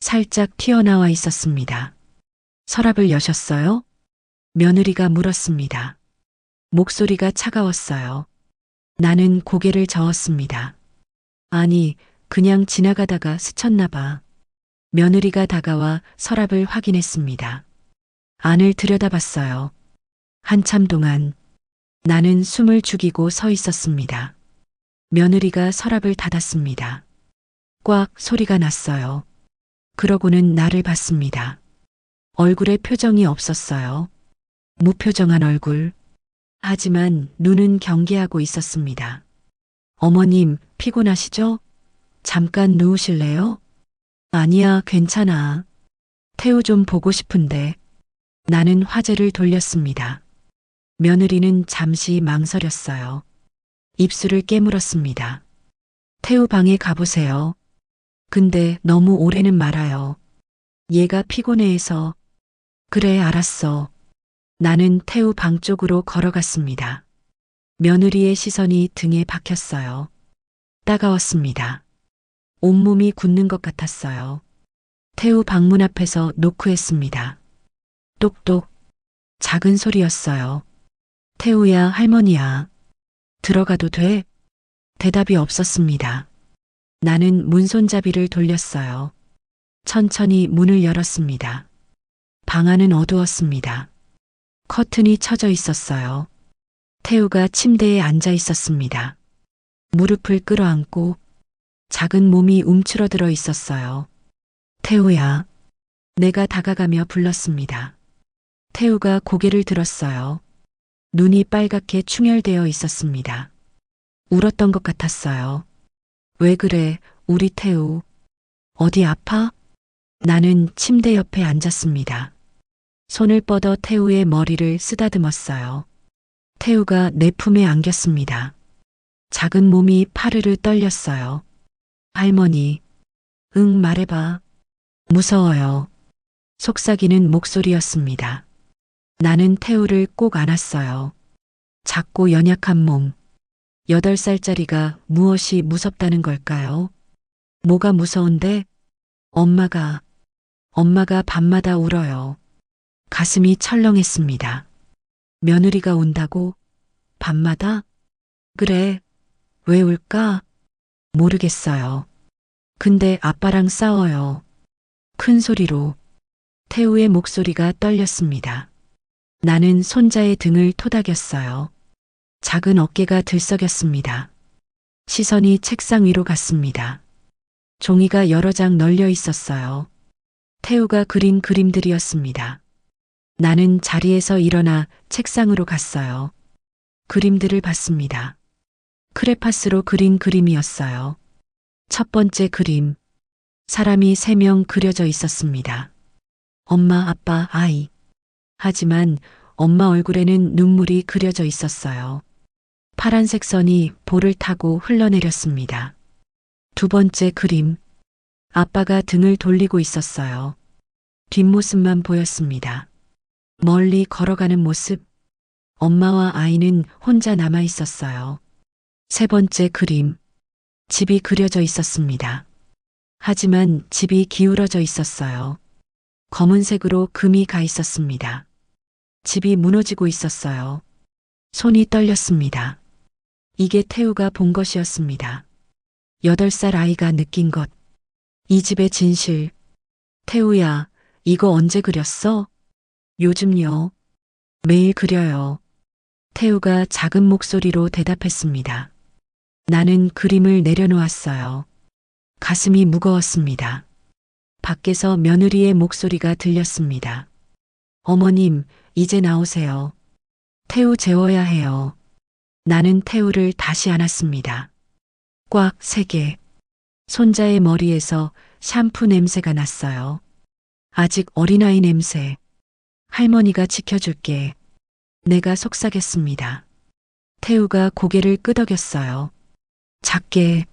살짝 튀어나와 있었습니다. 서랍을 여셨어요? 며느리가 물었습니다. 목소리가 차가웠어요. 나는 고개를 저었습니다. 아니, 그냥 지나가다가 스쳤나 봐. 며느리가 다가와 서랍을 확인했습니다. 안을 들여다봤어요. 한참 동안 나는 숨을 죽이고 서 있었습니다. 며느리가 서랍을 닫았습니다. 꽉 소리가 났어요. 그러고는 나를 봤습니다. 얼굴에 표정이 없었어요. 무표정한 얼굴. 하지만 눈은 경계하고 있었습니다. 어머님, 피곤하시죠? 잠깐 누우실래요? 아니야, 괜찮아. 태우 좀 보고 싶은데. 나는 화제를 돌렸습니다. 며느리는 잠시 망설였어요. 입술을 깨물었습니다. 태우 방에 가보세요. 근데 너무 오래는 말아요. 얘가 피곤해해서. 그래, 알았어. 나는 태우 방 쪽으로 걸어갔습니다. 며느리의 시선이 등에 박혔어요. 따가웠습니다. 온몸이 굳는 것 같았어요. 태우 방문 앞에서 노크했습니다. 똑똑. 작은 소리였어요. 태우야, 할머니야. 들어가도 돼? 대답이 없었습니다. 나는 문손잡이를 돌렸어요. 천천히 문을 열었습니다. 방 안은 어두웠습니다. 커튼이 쳐져 있었어요. 태우가 침대에 앉아 있었습니다. 무릎을 끌어안고 작은 몸이 움츠러들어 있었어요. 태우야. 내가 다가가며 불렀습니다. 태우가 고개를 들었어요. 눈이 빨갛게 충혈되어 있었습니다. 울었던 것 같았어요. 왜 그래, 우리 태우. 어디 아파? 나는 침대 옆에 앉았습니다. 손을 뻗어 태우의 머리를 쓰다듬었어요. 태우가 내 품에 안겼습니다. 작은 몸이 파르르 떨렸어요. 할머니. 응, 말해봐. 무서워요. 속삭이는 목소리였습니다. 나는 태우를 꼭 안았어요. 작고 연약한 몸. 8살짜리가 무엇이 무섭다는 걸까요? 뭐가 무서운데? 엄마가 밤마다 울어요. 가슴이 철렁했습니다. 며느리가 운다고? 밤마다? 그래. 왜 울까? 모르겠어요. 근데 아빠랑 싸워요. 큰 소리로. 태우의 목소리가 떨렸습니다. 나는 손자의 등을 토닥였어요. 작은 어깨가 들썩였습니다. 시선이 책상 위로 갔습니다. 종이가 여러 장 널려 있었어요. 태우가 그린 그림들이었습니다. 나는 자리에서 일어나 책상으로 갔어요. 그림들을 봤습니다. 크레파스로 그린 그림이었어요. 첫 번째 그림. 사람이 3명 그려져 있었습니다. 엄마, 아빠, 아이. 하지만 엄마 얼굴에는 눈물이 그려져 있었어요. 파란색 선이 볼을 타고 흘러내렸습니다. 두 번째 그림. 아빠가 등을 돌리고 있었어요. 뒷모습만 보였습니다. 멀리 걸어가는 모습. 엄마와 아이는 혼자 남아 있었어요. 세 번째 그림. 집이 그려져 있었습니다. 하지만 집이 기울어져 있었어요. 검은색으로 금이 가 있었습니다. 집이 무너지고 있었어요. 손이 떨렸습니다. 이게 태우가 본 것이었습니다. 8살 아이가 느낀 것. 이 집의 진실. 태우야, 이거 언제 그렸어? 요즘요. 매일 그려요. 태우가 작은 목소리로 대답했습니다. 나는 그림을 내려놓았어요. 가슴이 무거웠습니다. 밖에서 며느리의 목소리가 들렸습니다. 어머님, 이제 나오세요. 태우 재워야 해요. 나는 태우를 다시 안았습니다. 꽉 3개. 손자의 머리에서 샴푸 냄새가 났어요. 아직 어린아이 냄새. 할머니가 지켜줄게. 내가 속삭였습니다. 태우가 고개를 끄덕였어요. 작게.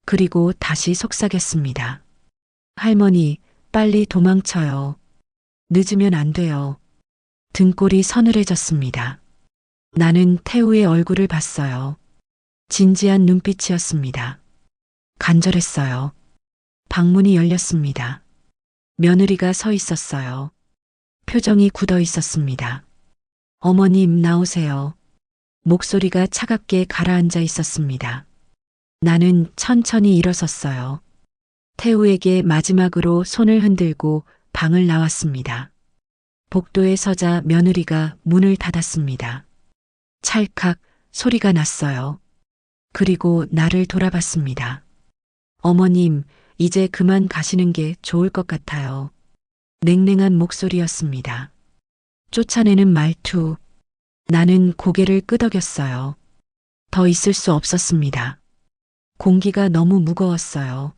그리고 다시 속삭였습니다. 할머니, 빨리 도망쳐요. 늦으면 안 돼요. 등골이 서늘해졌습니다. 나는 태우의 얼굴을 봤어요. 진지한 눈빛이었습니다. 간절했어요. 방문이 열렸습니다. 며느리가 서 있었어요. 표정이 굳어 있었습니다. 어머님, 나오세요. 목소리가 차갑게 가라앉아 있었습니다. 나는 천천히 일어섰어요. 태우에게 마지막으로 손을 흔들고 방을 나왔습니다. 복도에 서자 며느리가 문을 닫았습니다. 찰칵 소리가 났어요. 그리고 나를 돌아봤습니다. 어머님, 이제 그만 가시는 게 좋을 것 같아요. 냉랭한 목소리였습니다. 쫓아내는 말투. 나는 고개를 끄덕였어요. 더 있을 수 없었습니다. 공기가 너무 무거웠어요.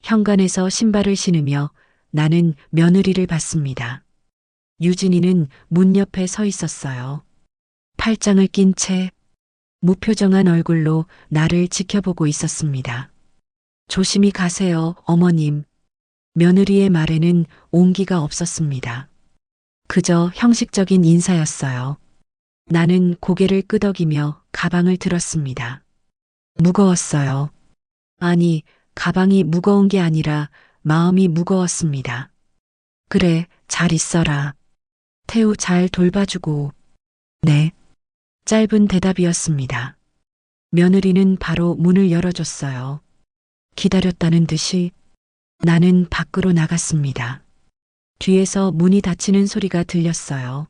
현관에서 신발을 신으며 나는 며느리를 봤습니다. 유진이는 문 옆에 서 있었어요. 팔짱을 낀 채 무표정한 얼굴로 나를 지켜보고 있었습니다. 조심히 가세요, 어머님. 며느리의 말에는 온기가 없었습니다. 그저 형식적인 인사였어요. 나는 고개를 끄덕이며 가방을 들었습니다. 무거웠어요. 아니, 가방이 무거운 게 아니라 마음이 무거웠습니다. 그래, 잘 있어라. 태우 잘 돌봐주고. 네. 짧은 대답이었습니다. 며느리는 바로 문을 열어줬어요. 기다렸다는 듯이 나는 밖으로 나갔습니다. 뒤에서 문이 닫히는 소리가 들렸어요.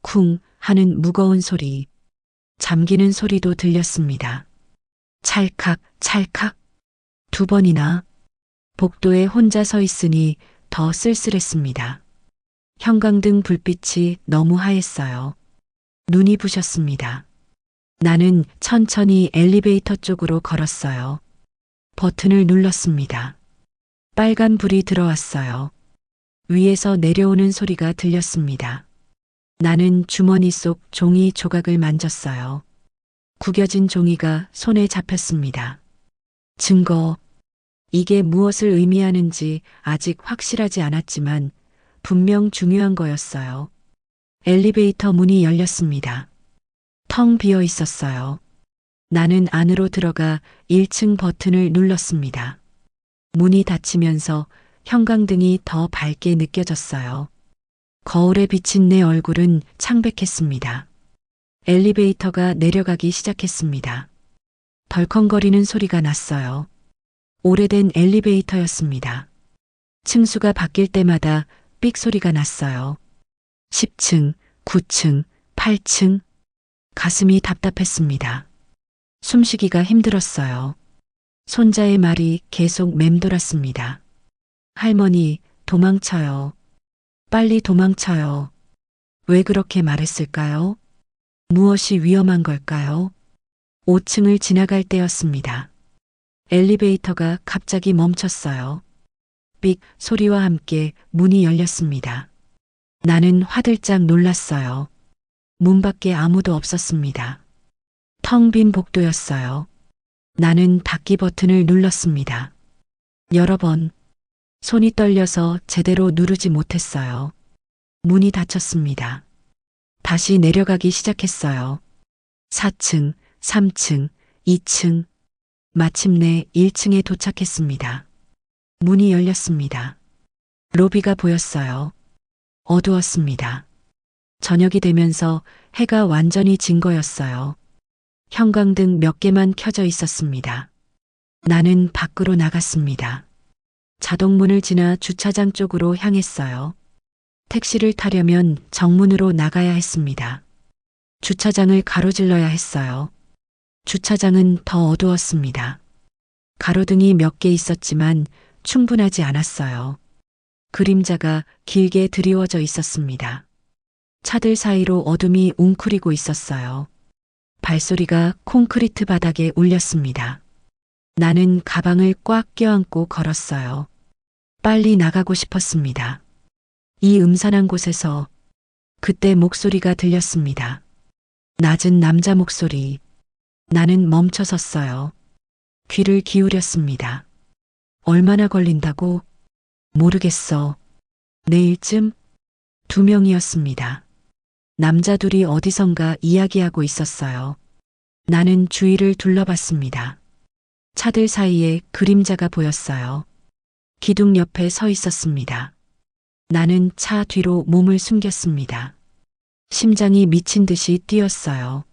쿵 하는 무거운 소리. 잠기는 소리도 들렸습니다. 찰칵, 찰칵. 2번이나. 복도에 혼자 서 있으니 더 쓸쓸했습니다. 형광등 불빛이 너무 하했어요. 눈이 부셨습니다. 나는 천천히 엘리베이터 쪽으로 걸었어요. 버튼을 눌렀습니다. 빨간 불이 들어왔어요. 위에서 내려오는 소리가 들렸습니다. 나는 주머니 속 종이 조각을 만졌어요. 구겨진 종이가 손에 잡혔습니다. 증거. 이게 무엇을 의미하는지 아직 확실하지 않았지만 분명 중요한 거였어요. 엘리베이터 문이 열렸습니다. 텅 비어 있었어요. 나는 안으로 들어가 1층 버튼을 눌렀습니다. 문이 닫히면서 형광등이 더 밝게 느껴졌어요. 거울에 비친 내 얼굴은 창백했습니다. 엘리베이터가 내려가기 시작했습니다. 덜컹거리는 소리가 났어요. 오래된 엘리베이터였습니다. 층수가 바뀔 때마다 삑 소리가 났어요. 10층, 9층, 8층. 가슴이 답답했습니다. 숨쉬기가 힘들었어요. 손자의 말이 계속 맴돌았습니다. 할머니, 도망쳐요. 빨리 도망쳐요. 왜 그렇게 말했을까요? 무엇이 위험한 걸까요? 5층을 지나갈 때였습니다. 엘리베이터가 갑자기 멈췄어요. 삑 소리와 함께 문이 열렸습니다. 나는 화들짝 놀랐어요. 문 밖에 아무도 없었습니다. 텅 빈 복도였어요. 나는 닫기 버튼을 눌렀습니다. 여러 번 손이 떨려서 제대로 누르지 못했어요. 문이 닫혔습니다. 다시 내려가기 시작했어요. 4층, 3층, 2층. 마침내 1층에 도착했습니다. 문이 열렸습니다. 로비가 보였어요. 어두웠습니다. 저녁이 되면서 해가 완전히 진 거였어요. 형광등 몇 개만 켜져 있었습니다. 나는 밖으로 나갔습니다. 자동문을 지나 주차장 쪽으로 향했어요. 택시를 타려면 정문으로 나가야 했습니다. 주차장을 가로질러야 했어요. 주차장은 더 어두웠습니다. 가로등이 몇 개 있었지만 충분하지 않았어요. 그림자가 길게 드리워져 있었습니다. 차들 사이로 어둠이 웅크리고 있었어요. 발소리가 콘크리트 바닥에 울렸습니다. 나는 가방을 꽉 껴안고 걸었어요. 빨리 나가고 싶었습니다. 이 음산한 곳에서 그때 목소리가 들렸습니다. 낮은 남자 목소리. 나는 멈춰 섰어요. 귀를 기울였습니다. 얼마나 걸린다고? 모르겠어. 내일쯤? 2명이었습니다. 남자 둘이 어디선가 이야기하고 있었어요. 나는 주위를 둘러봤습니다. 차들 사이에 그림자가 보였어요. 기둥 옆에 서 있었습니다. 나는 차 뒤로 몸을 숨겼습니다. 심장이 미친 듯이 뛰었어요.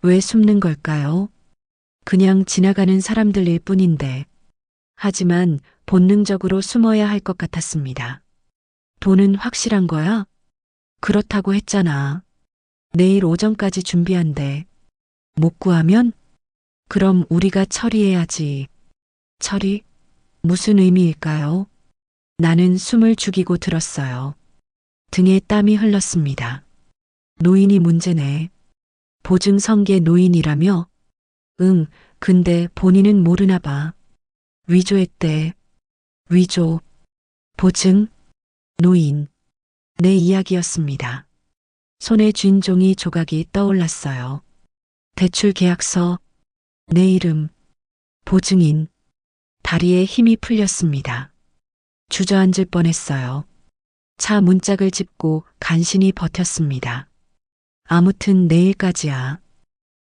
왜 숨는 걸까요? 그냥 지나가는 사람들일 뿐인데. 하지만 본능적으로 숨어야 할 것 같았습니다. 돈은 확실한 거야? 그렇다고 했잖아. 내일 오전까지 준비한대. 못 구하면? 그럼 우리가 처리해야지. 처리? 무슨 의미일까요? 나는 숨을 죽이고 들었어요. 등에 땀이 흘렀습니다. 노인이 문제네. 보증 성계 노인이라며? 응, 근데 본인은 모르나 봐. 위조했대. 위조. 보증. 노인. 내 이야기였습니다. 손에 쥔 종이 조각이 떠올랐어요. 대출 계약서. 내 이름. 보증인. 다리에 힘이 풀렸습니다. 주저앉을 뻔했어요. 차 문짝을 짚고 간신히 버텼습니다. 아무튼 내일까지야.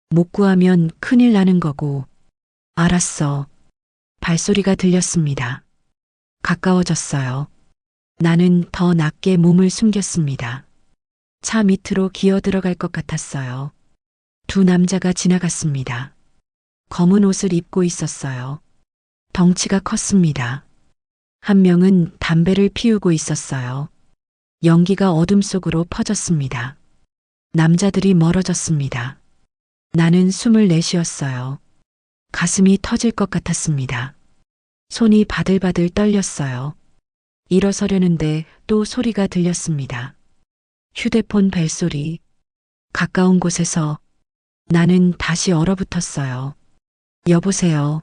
못 구하면 큰일 나는 거고. 알았어. 발소리가 들렸습니다. 가까워졌어요. 나는 더 낮게 몸을 숨겼습니다. 차 밑으로 기어 들어갈 것 같았어요. 두 남자가 지나갔습니다. 검은 옷을 입고 있었어요. 덩치가 컸습니다. 한 명은 담배를 피우고 있었어요. 연기가 어둠 속으로 퍼졌습니다. 남자들이 멀어졌습니다. 나는 숨을 내쉬었어요. 가슴이 터질 것 같았습니다. 손이 바들바들 떨렸어요. 일어서려는데 또 소리가 들렸습니다. 휴대폰 벨소리. 가까운 곳에서 나는 다시 얼어붙었어요. 여보세요.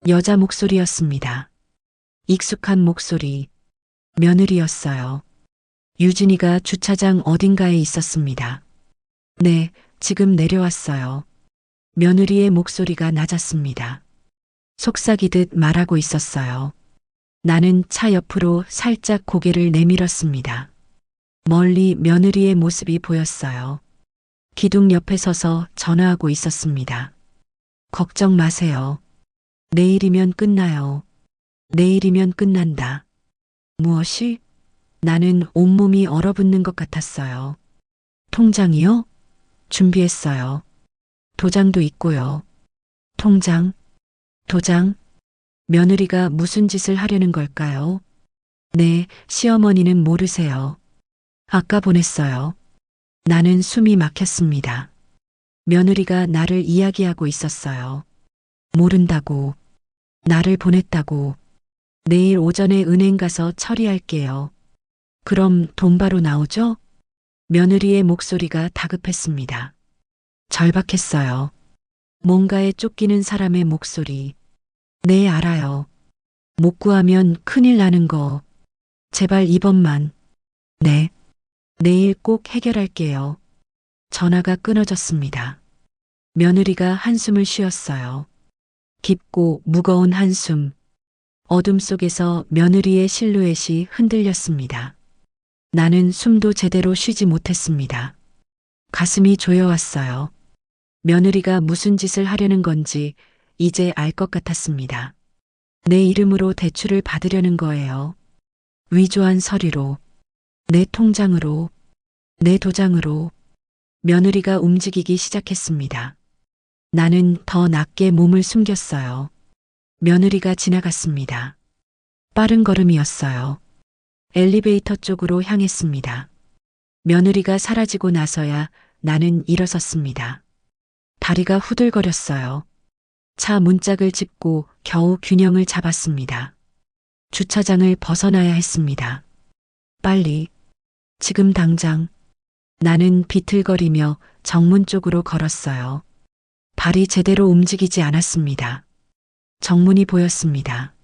여자 목소리였습니다. 익숙한 목소리. 며느리였어요. 유진이가 주차장 어딘가에 있었습니다. 네, 지금 내려왔어요. 며느리의 목소리가 낮았습니다. 속삭이듯 말하고 있었어요. 나는 차 옆으로 살짝 고개를 내밀었습니다. 멀리 며느리의 모습이 보였어요. 기둥 옆에 서서 전화하고 있었습니다. 걱정 마세요. 내일이면 끝나요. 내일이면 끝난다. 무엇이? 나는 온몸이 얼어붙는 것 같았어요. 통장이요? 준비했어요. 도장도 있고요. 통장, 도장, 며느리가 무슨 짓을 하려는 걸까요? 네, 시어머니는 모르세요. 아까 보냈어요. 나는 숨이 막혔습니다. 며느리가 나를 이야기하고 있었어요. 모른다고, 나를 보냈다고, 내일 오전에 은행 가서 처리할게요. 그럼 돈 바로 나오죠? 며느리의 목소리가 다급했습니다. 절박했어요. 뭔가에 쫓기는 사람의 목소리. 네, 알아요. 못 구하면 큰일 나는 거. 제발 이번만. 네. 내일 꼭 해결할게요. 전화가 끊어졌습니다. 며느리가 한숨을 쉬었어요. 깊고 무거운 한숨. 어둠 속에서 며느리의 실루엣이 흔들렸습니다. 나는 숨도 제대로 쉬지 못했습니다. 가슴이 조여왔어요. 며느리가 무슨 짓을 하려는 건지 이제 알 것 같았습니다. 내 이름으로 대출을 받으려는 거예요. 위조한 서류로, 내 통장으로, 내 도장으로. 며느리가 움직이기 시작했습니다. 나는 더 낮게 몸을 숨겼어요. 며느리가 지나갔습니다. 빠른 걸음이었어요. 엘리베이터 쪽으로 향했습니다. 며느리가 사라지고 나서야 나는 일어섰습니다. 다리가 후들거렸어요. 차 문짝을 짚고 겨우 균형을 잡았습니다. 주차장을 벗어나야 했습니다. 빨리, 지금 당장. 나는 비틀거리며 정문 쪽으로 걸었어요. 발이 제대로 움직이지 않았습니다. 정문이 보였습니다.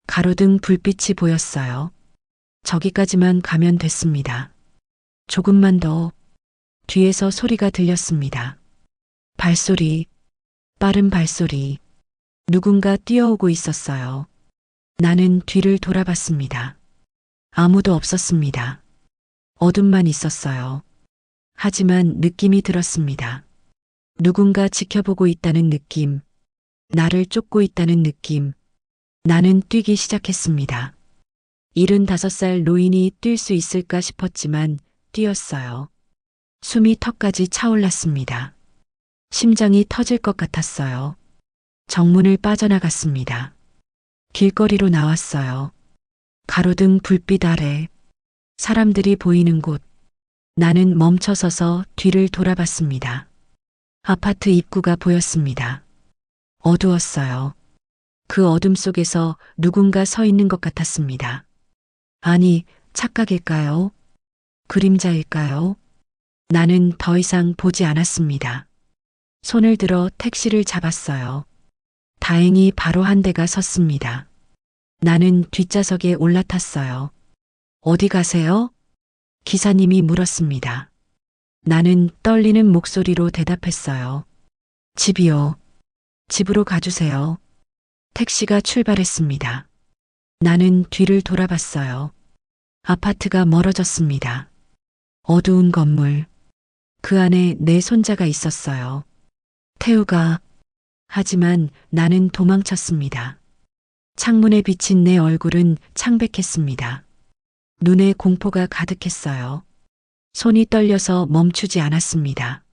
가로등 불빛이 보였어요. 저기까지만 가면 됐습니다. 조금만 더. 뒤에서 소리가 들렸습니다. 발소리, 빠른 발소리. 누군가 뛰어오고 있었어요. 나는 뒤를 돌아봤습니다. 아무도 없었습니다. 어둠만 있었어요. 하지만 느낌이 들었습니다. 누군가 지켜보고 있다는 느낌. 나를 쫓고 있다는 느낌. 나는 뛰기 시작했습니다. 75살 노인이 뛸 수 있을까 싶었지만 뛰었어요. 숨이 턱까지 차올랐습니다. 심장이 터질 것 같았어요. 정문을 빠져나갔습니다. 길거리로 나왔어요. 가로등 불빛 아래, 사람들이 보이는 곳. 나는 멈춰서서 뒤를 돌아봤습니다. 아파트 입구가 보였습니다. 어두웠어요. 그 어둠 속에서 누군가 서 있는 것 같았습니다. 아니, 착각일까요? 그림자일까요? 나는 더 이상 보지 않았습니다. 손을 들어 택시를 잡았어요. 다행히 바로 한 대가 섰습니다. 나는 뒷좌석에 올라탔어요. 어디 가세요? 기사님이 물었습니다. 나는 떨리는 목소리로 대답했어요. 집이요. 집으로 가주세요. 택시가 출발했습니다. 나는 뒤를 돌아봤어요. 아파트가 멀어졌습니다. 어두운 건물. 그 안에 내 손자가 있었어요. 태우가. 하지만 나는 도망쳤습니다. 창문에 비친 내 얼굴은 창백했습니다. 눈에 공포가 가득했어요. 손이 떨려서 멈추지 않았습니다.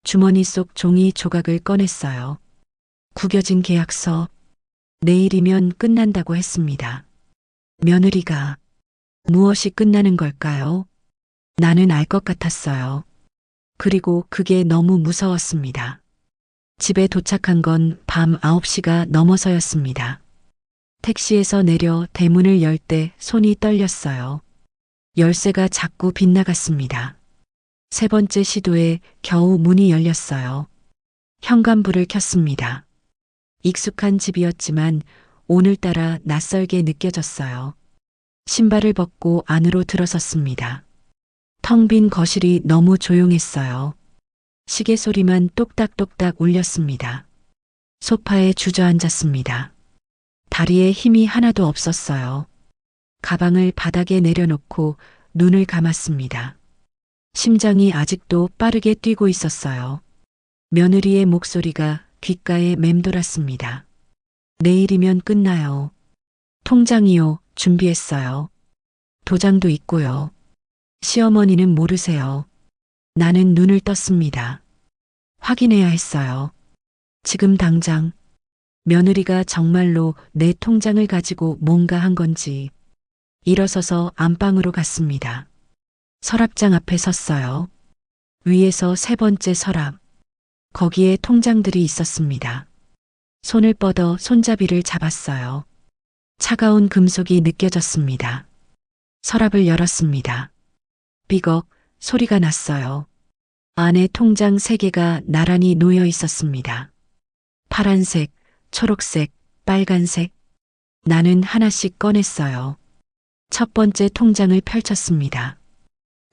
주머니 속 종이 조각을 꺼냈어요. 구겨진 계약서. 내일이면 끝난다고 했습니다. 며느리가. 무엇이 끝나는 걸까요? 나는 알 것 같았어요. 그리고 그게 너무 무서웠습니다. 집에 도착한 건 밤 9시가 넘어서였습니다. 택시에서 내려 대문을 열 때 손이 떨렸어요. 열쇠가 자꾸 빗나갔습니다. 세 번째 시도에 겨우 문이 열렸어요. 현관불을 켰습니다. 익숙한 집이었지만 오늘따라 낯설게 느껴졌어요. 신발을 벗고 안으로 들어섰습니다. 텅 빈 거실이 너무 조용했어요. 시계 소리만 똑딱똑딱 울렸습니다. 소파에 주저앉았습니다. 다리에 힘이 하나도 없었어요. 가방을 바닥에 내려놓고 눈을 감았습니다. 심장이 아직도 빠르게 뛰고 있었어요. 며느리의 목소리가 귓가에 맴돌았습니다. 내일이면 끝나요. 통장이요, 준비했어요. 도장도 있고요. 시어머니는 모르세요. 나는 눈을 떴습니다. 확인해야 했어요. 지금 당장 며느리가 정말로 내 통장을 가지고 뭔가 한 건지. 일어서서 안방으로 갔습니다. 서랍장 앞에 섰어요. 위에서 세 번째 서랍. 거기에 통장들이 있었습니다. 손을 뻗어 손잡이를 잡았어요. 차가운 금속이 느껴졌습니다. 서랍을 열었습니다. 삐걱 소리가 났어요. 안에 통장 3개가 나란히 놓여 있었습니다. 파란색, 초록색, 빨간색. 나는 하나씩 꺼냈어요. 첫 번째 통장을 펼쳤습니다.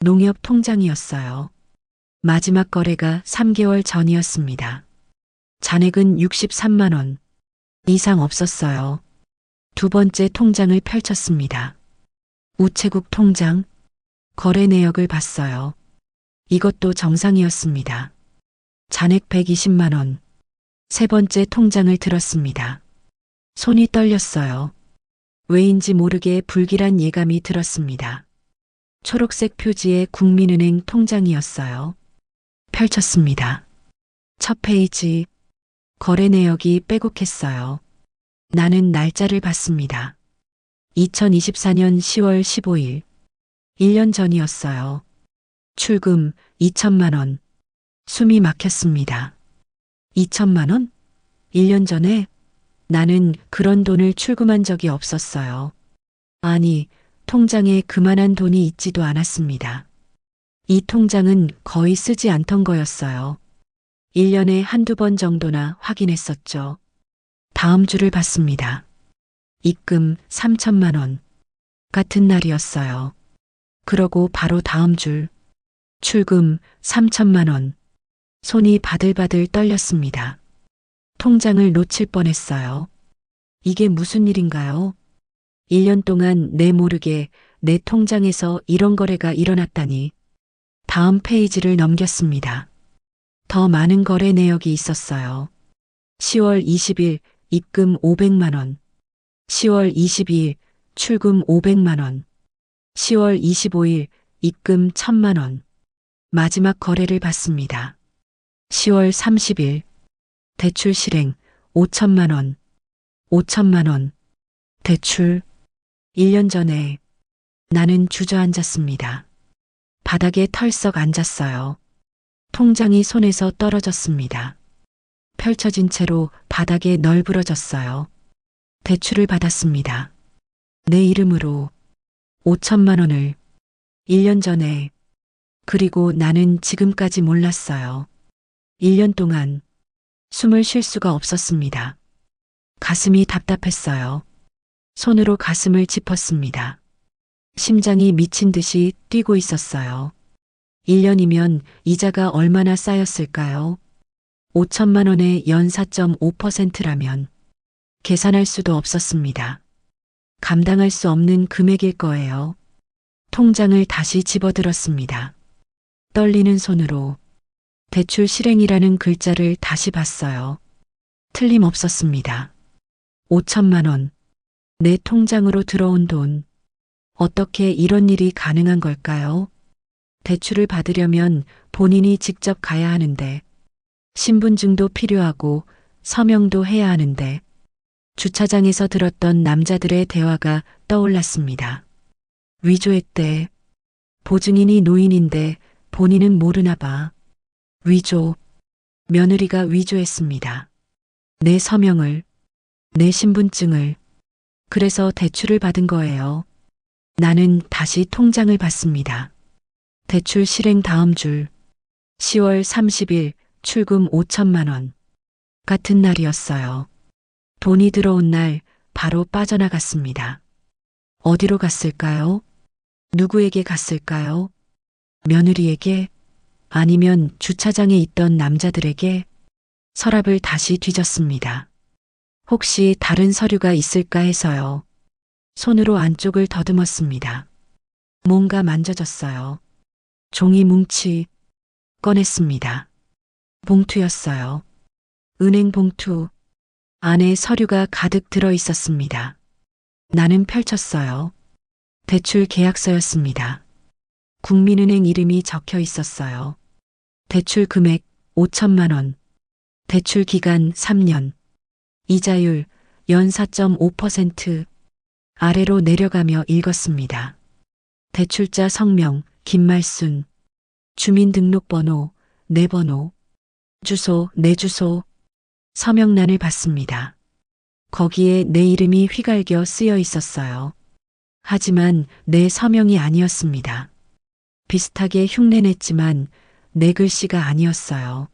농협 통장이었어요. 마지막 거래가 3개월 전이었습니다. 잔액은 63만 원 이상 없었어요. 두 번째 통장을 펼쳤습니다. 우체국 통장, 거래 내역을 봤어요. 이것도 정상이었습니다. 잔액 120만 원. 세 번째 통장을 들었습니다. 손이 떨렸어요. 왜인지 모르게 불길한 예감이 들었습니다. 초록색 표지의 국민은행 통장이었어요. 펼쳤습니다. 첫 페이지, 거래 내역이 빼곡했어요. 나는 날짜를 봤습니다. 2024년 10월 15일. 1년 전이었어요. 출금 2천만 원. 숨이 막혔습니다. 2천만 원? 1년 전에 나는 그런 돈을 출금한 적이 없었어요. 아니, 통장에 그만한 돈이 있지도 않았습니다. 이 통장은 거의 쓰지 않던 거였어요. 1년에 한두 번 정도나 확인했었죠. 다음 주를 봤습니다. 입금 3천만 원. 같은 날이었어요. 그러고 바로 다음 줄. 출금 3천만 원. 손이 바들바들 떨렸습니다. 통장을 놓칠 뻔했어요. 이게 무슨 일인가요? 1년 동안 내 모르게 내 통장에서 이런 거래가 일어났다니. 다음 페이지를 넘겼습니다. 더 많은 거래 내역이 있었어요. 10월 20일 입금 500만 원. 10월 22일 출금 500만 원. 10월 25일 입금 1000만 원. 마지막 거래를 봤습니다. 10월 30일 대출 실행 5천만 원. 5천만 원. 대출. 1년 전에 나는 주저앉았습니다. 바닥에 털썩 앉았어요. 통장이 손에서 떨어졌습니다. 펼쳐진 채로 바닥에 널브러졌어요. 대출을 받았습니다. 내 이름으로 5천만 원을 1년 전에. 그리고 나는 지금까지 몰랐어요. 1년 동안 숨을 쉴 수가 없었습니다. 가슴이 답답했어요. 손으로 가슴을 짚었습니다. 심장이 미친 듯이 뛰고 있었어요. 1년이면 이자가 얼마나 쌓였을까요? 5천만 원의 연 4.5%라면 계산할 수도 없었습니다. 감당할 수 없는 금액일 거예요. 통장을 다시 집어들었습니다. 떨리는 손으로 대출 실행이라는 글자를 다시 봤어요. 틀림없었습니다. 5천만 원. 내 통장으로 들어온 돈. 어떻게 이런 일이 가능한 걸까요? 대출을 받으려면 본인이 직접 가야 하는데, 신분증도 필요하고 서명도 해야 하는데, 주차장에서 들었던 남자들의 대화가 떠올랐습니다. 위조했대. 보증인이 노인인데 본인은 모르나 봐. 위조. 며느리가 위조했습니다. 내 서명을, 내 신분증을. 그래서 대출을 받은 거예요. 나는 다시 통장을 봤습니다. 대출 실행 다음 줄. 10월 30일 출금 5천만 원. 같은 날이었어요. 돈이 들어온 날 바로 빠져나갔습니다. 어디로 갔을까요? 누구에게 갔을까요? 며느리에게? 아니면 주차장에 있던 남자들에게? 서랍을 다시 뒤졌습니다. 혹시 다른 서류가 있을까 해서요. 손으로 안쪽을 더듬었습니다. 뭔가 만져졌어요. 종이 뭉치 꺼냈습니다. 봉투였어요. 은행 봉투. 안에 서류가 가득 들어 있었습니다. 나는 펼쳤어요. 대출 계약서였습니다. 국민은행 이름이 적혀 있었어요. 대출 금액 5천만 원. 대출 기간 3년. 이자율 연 4.5% 아래로 내려가며 읽었습니다. 대출자 성명 김말순. 주민등록번호 내 번호. 주소 내 주소. 서명란을 봤습니다. 거기에 내 이름이 휘갈겨 쓰여 있었어요. 하지만 내 서명이 아니었습니다. 비슷하게 흉내냈지만 내 글씨가 아니었어요.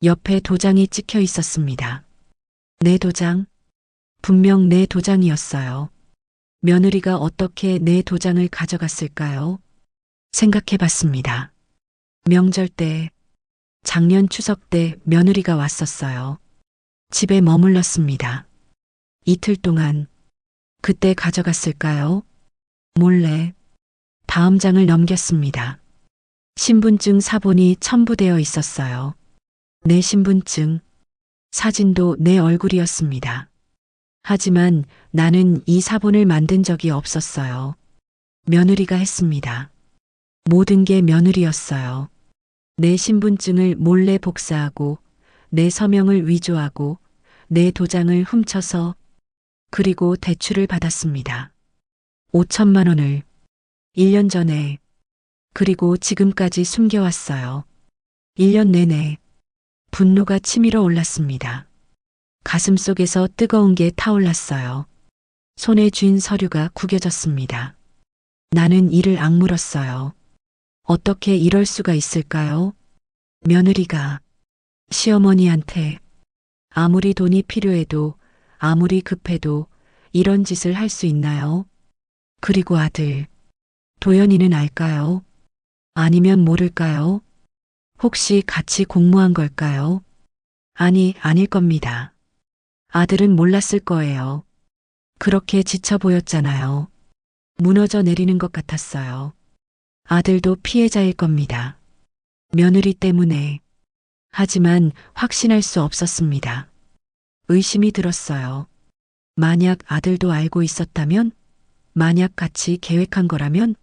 옆에 도장이 찍혀 있었습니다. 내 도장? 분명 내 도장이었어요. 며느리가 어떻게 내 도장을 가져갔을까요? 생각해 봤습니다. 명절 때, 작년 추석 때 며느리가 왔었어요. 집에 머물렀습니다. 이틀 동안 그때 가져갔을까요? 몰래 다음 장을 넘겼습니다. 신분증 사본이 첨부되어 있었어요. 내 신분증, 사진도 내 얼굴이었습니다. 하지만 나는 이 사본을 만든 적이 없었어요. 며느리가 했습니다. 모든 게 며느리였어요. 내 신분증을 몰래 복사하고 내 서명을 위조하고 내 도장을 훔쳐서 그리고 대출을 받았습니다. 5천만 원을 1년 전에 그리고 지금까지 숨겨왔어요. 1년 내내 분노가 치밀어 올랐습니다. 가슴속에서 뜨거운 게 타올랐어요. 손에 쥔 서류가 구겨졌습니다. 나는 이를 악물었어요. 어떻게 이럴 수가 있을까요? 며느리가 시어머니한테 아무리 돈이 필요해도 아무리 급해도 이런 짓을 할 수 있나요? 그리고 아들, 도연이는 알까요? 아니면 모를까요? 혹시 같이 공모한 걸까요? 아니, 아닐 겁니다. 아들은 몰랐을 거예요. 그렇게 지쳐 보였잖아요. 무너져 내리는 것 같았어요. 아들도 피해자일 겁니다. 며느리 때문에. 하지만 확신할 수 없었습니다. 의심이 들었어요. 만약 아들도 알고 있었다면? 만약 같이 계획한 거라면?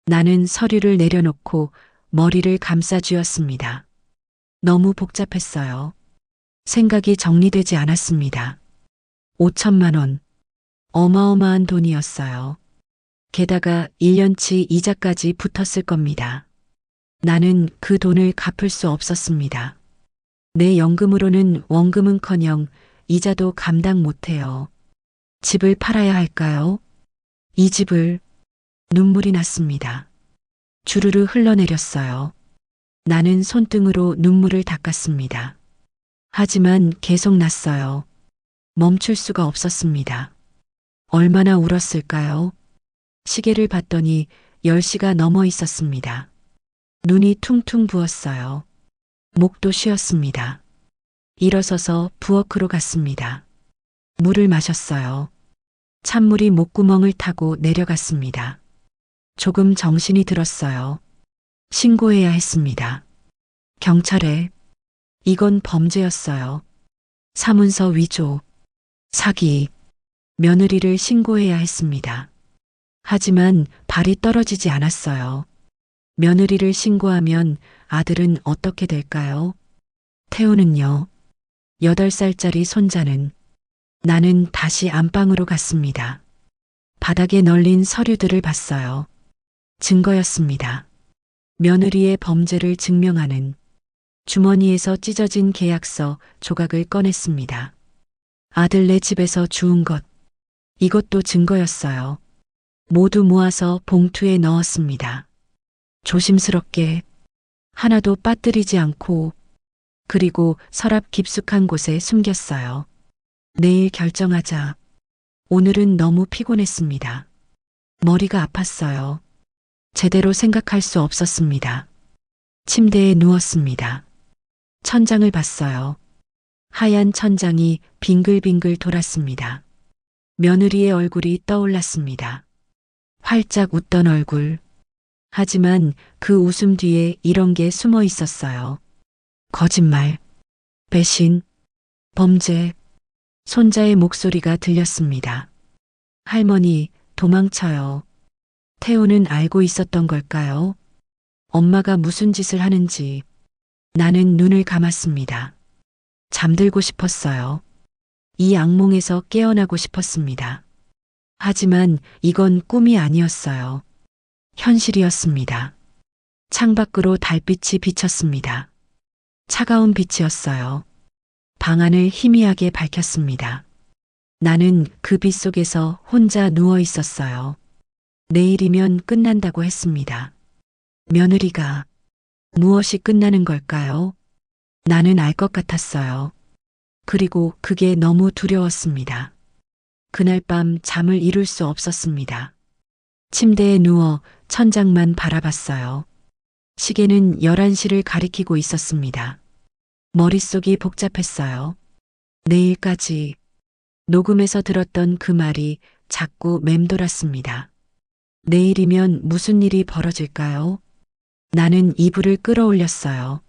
나는 서류를 내려놓고 머리를 감싸 쥐었습니다. 너무 복잡했어요. 생각이 정리되지 않았습니다. 5천만 원. 어마어마한 돈이었어요. 게다가 1년치 이자까지 붙었을 겁니다. 나는 그 돈을 갚을 수 없었습니다. 내 연금으로는 원금은커녕 이자도 감당 못해요. 집을 팔아야 할까요? 이 집을. 눈물이 났습니다. 주르르 흘러내렸어요. 나는 손등으로 눈물을 닦았습니다. 하지만 계속 났어요. 멈출 수가 없었습니다. 얼마나 울었을까요? 시계를 봤더니 10시가 넘어 있었습니다. 눈이 퉁퉁 부었어요. 목도 쉬었습니다. 일어서서 부엌으로 갔습니다. 물을 마셨어요. 찬물이 목구멍을 타고 내려갔습니다. 조금 정신이 들었어요. 신고해야 했습니다. 경찰에. 이건 범죄였어요. 사문서 위조, 사기, 며느리를 신고해야 했습니다. 하지만 발이 떨어지지 않았어요. 며느리를 신고하면 아들은 어떻게 될까요? 태우는요. 8살짜리 손자는. 나는 다시 안방으로 갔습니다. 바닥에 널린 서류들을 봤어요. 증거였습니다. 며느리의 범죄를 증명하는. 주머니에서 찢어진 계약서 조각을 꺼냈습니다. 아들네 집에서 주운 것. 이것도 증거였어요. 모두 모아서 봉투에 넣었습니다. 조심스럽게 하나도 빠뜨리지 않고 그리고 서랍 깊숙한 곳에 숨겼어요. 내일 결정하자. 오늘은 너무 피곤했습니다. 머리가 아팠어요. 제대로 생각할 수 없었습니다. 침대에 누웠습니다. 천장을 봤어요. 하얀 천장이 빙글빙글 돌았습니다. 며느리의 얼굴이 떠올랐습니다. 활짝 웃던 얼굴. 하지만 그 웃음 뒤에 이런 게 숨어 있었어요. 거짓말, 배신, 범죄. 손자의 목소리가 들렸습니다. 할머니, 도망쳐요. 태호는 알고 있었던 걸까요? 엄마가 무슨 짓을 하는지. 나는 눈을 감았습니다. 잠들고 싶었어요. 이 악몽에서 깨어나고 싶었습니다. 하지만 이건 꿈이 아니었어요. 현실이었습니다. 창밖으로 달빛이 비쳤습니다. 차가운 빛이었어요. 방 안을 희미하게 밝혔습니다. 나는 그 빛 속에서 혼자 누워 있었어요. 내일이면 끝난다고 했습니다. 며느리가 무엇이 끝나는 걸까요? 나는 알 것 같았어요. 그리고 그게 너무 두려웠습니다. 그날 밤 잠을 이룰 수 없었습니다. 침대에 누워 천장만 바라봤어요. 시계는 11시를 가리키고 있었습니다. 머릿속이 복잡했어요. 내일까지 녹음에서 들었던 그 말이 자꾸 맴돌았습니다. 내일이면 무슨 일이 벌어질까요? 나는 이불을 끌어올렸어요.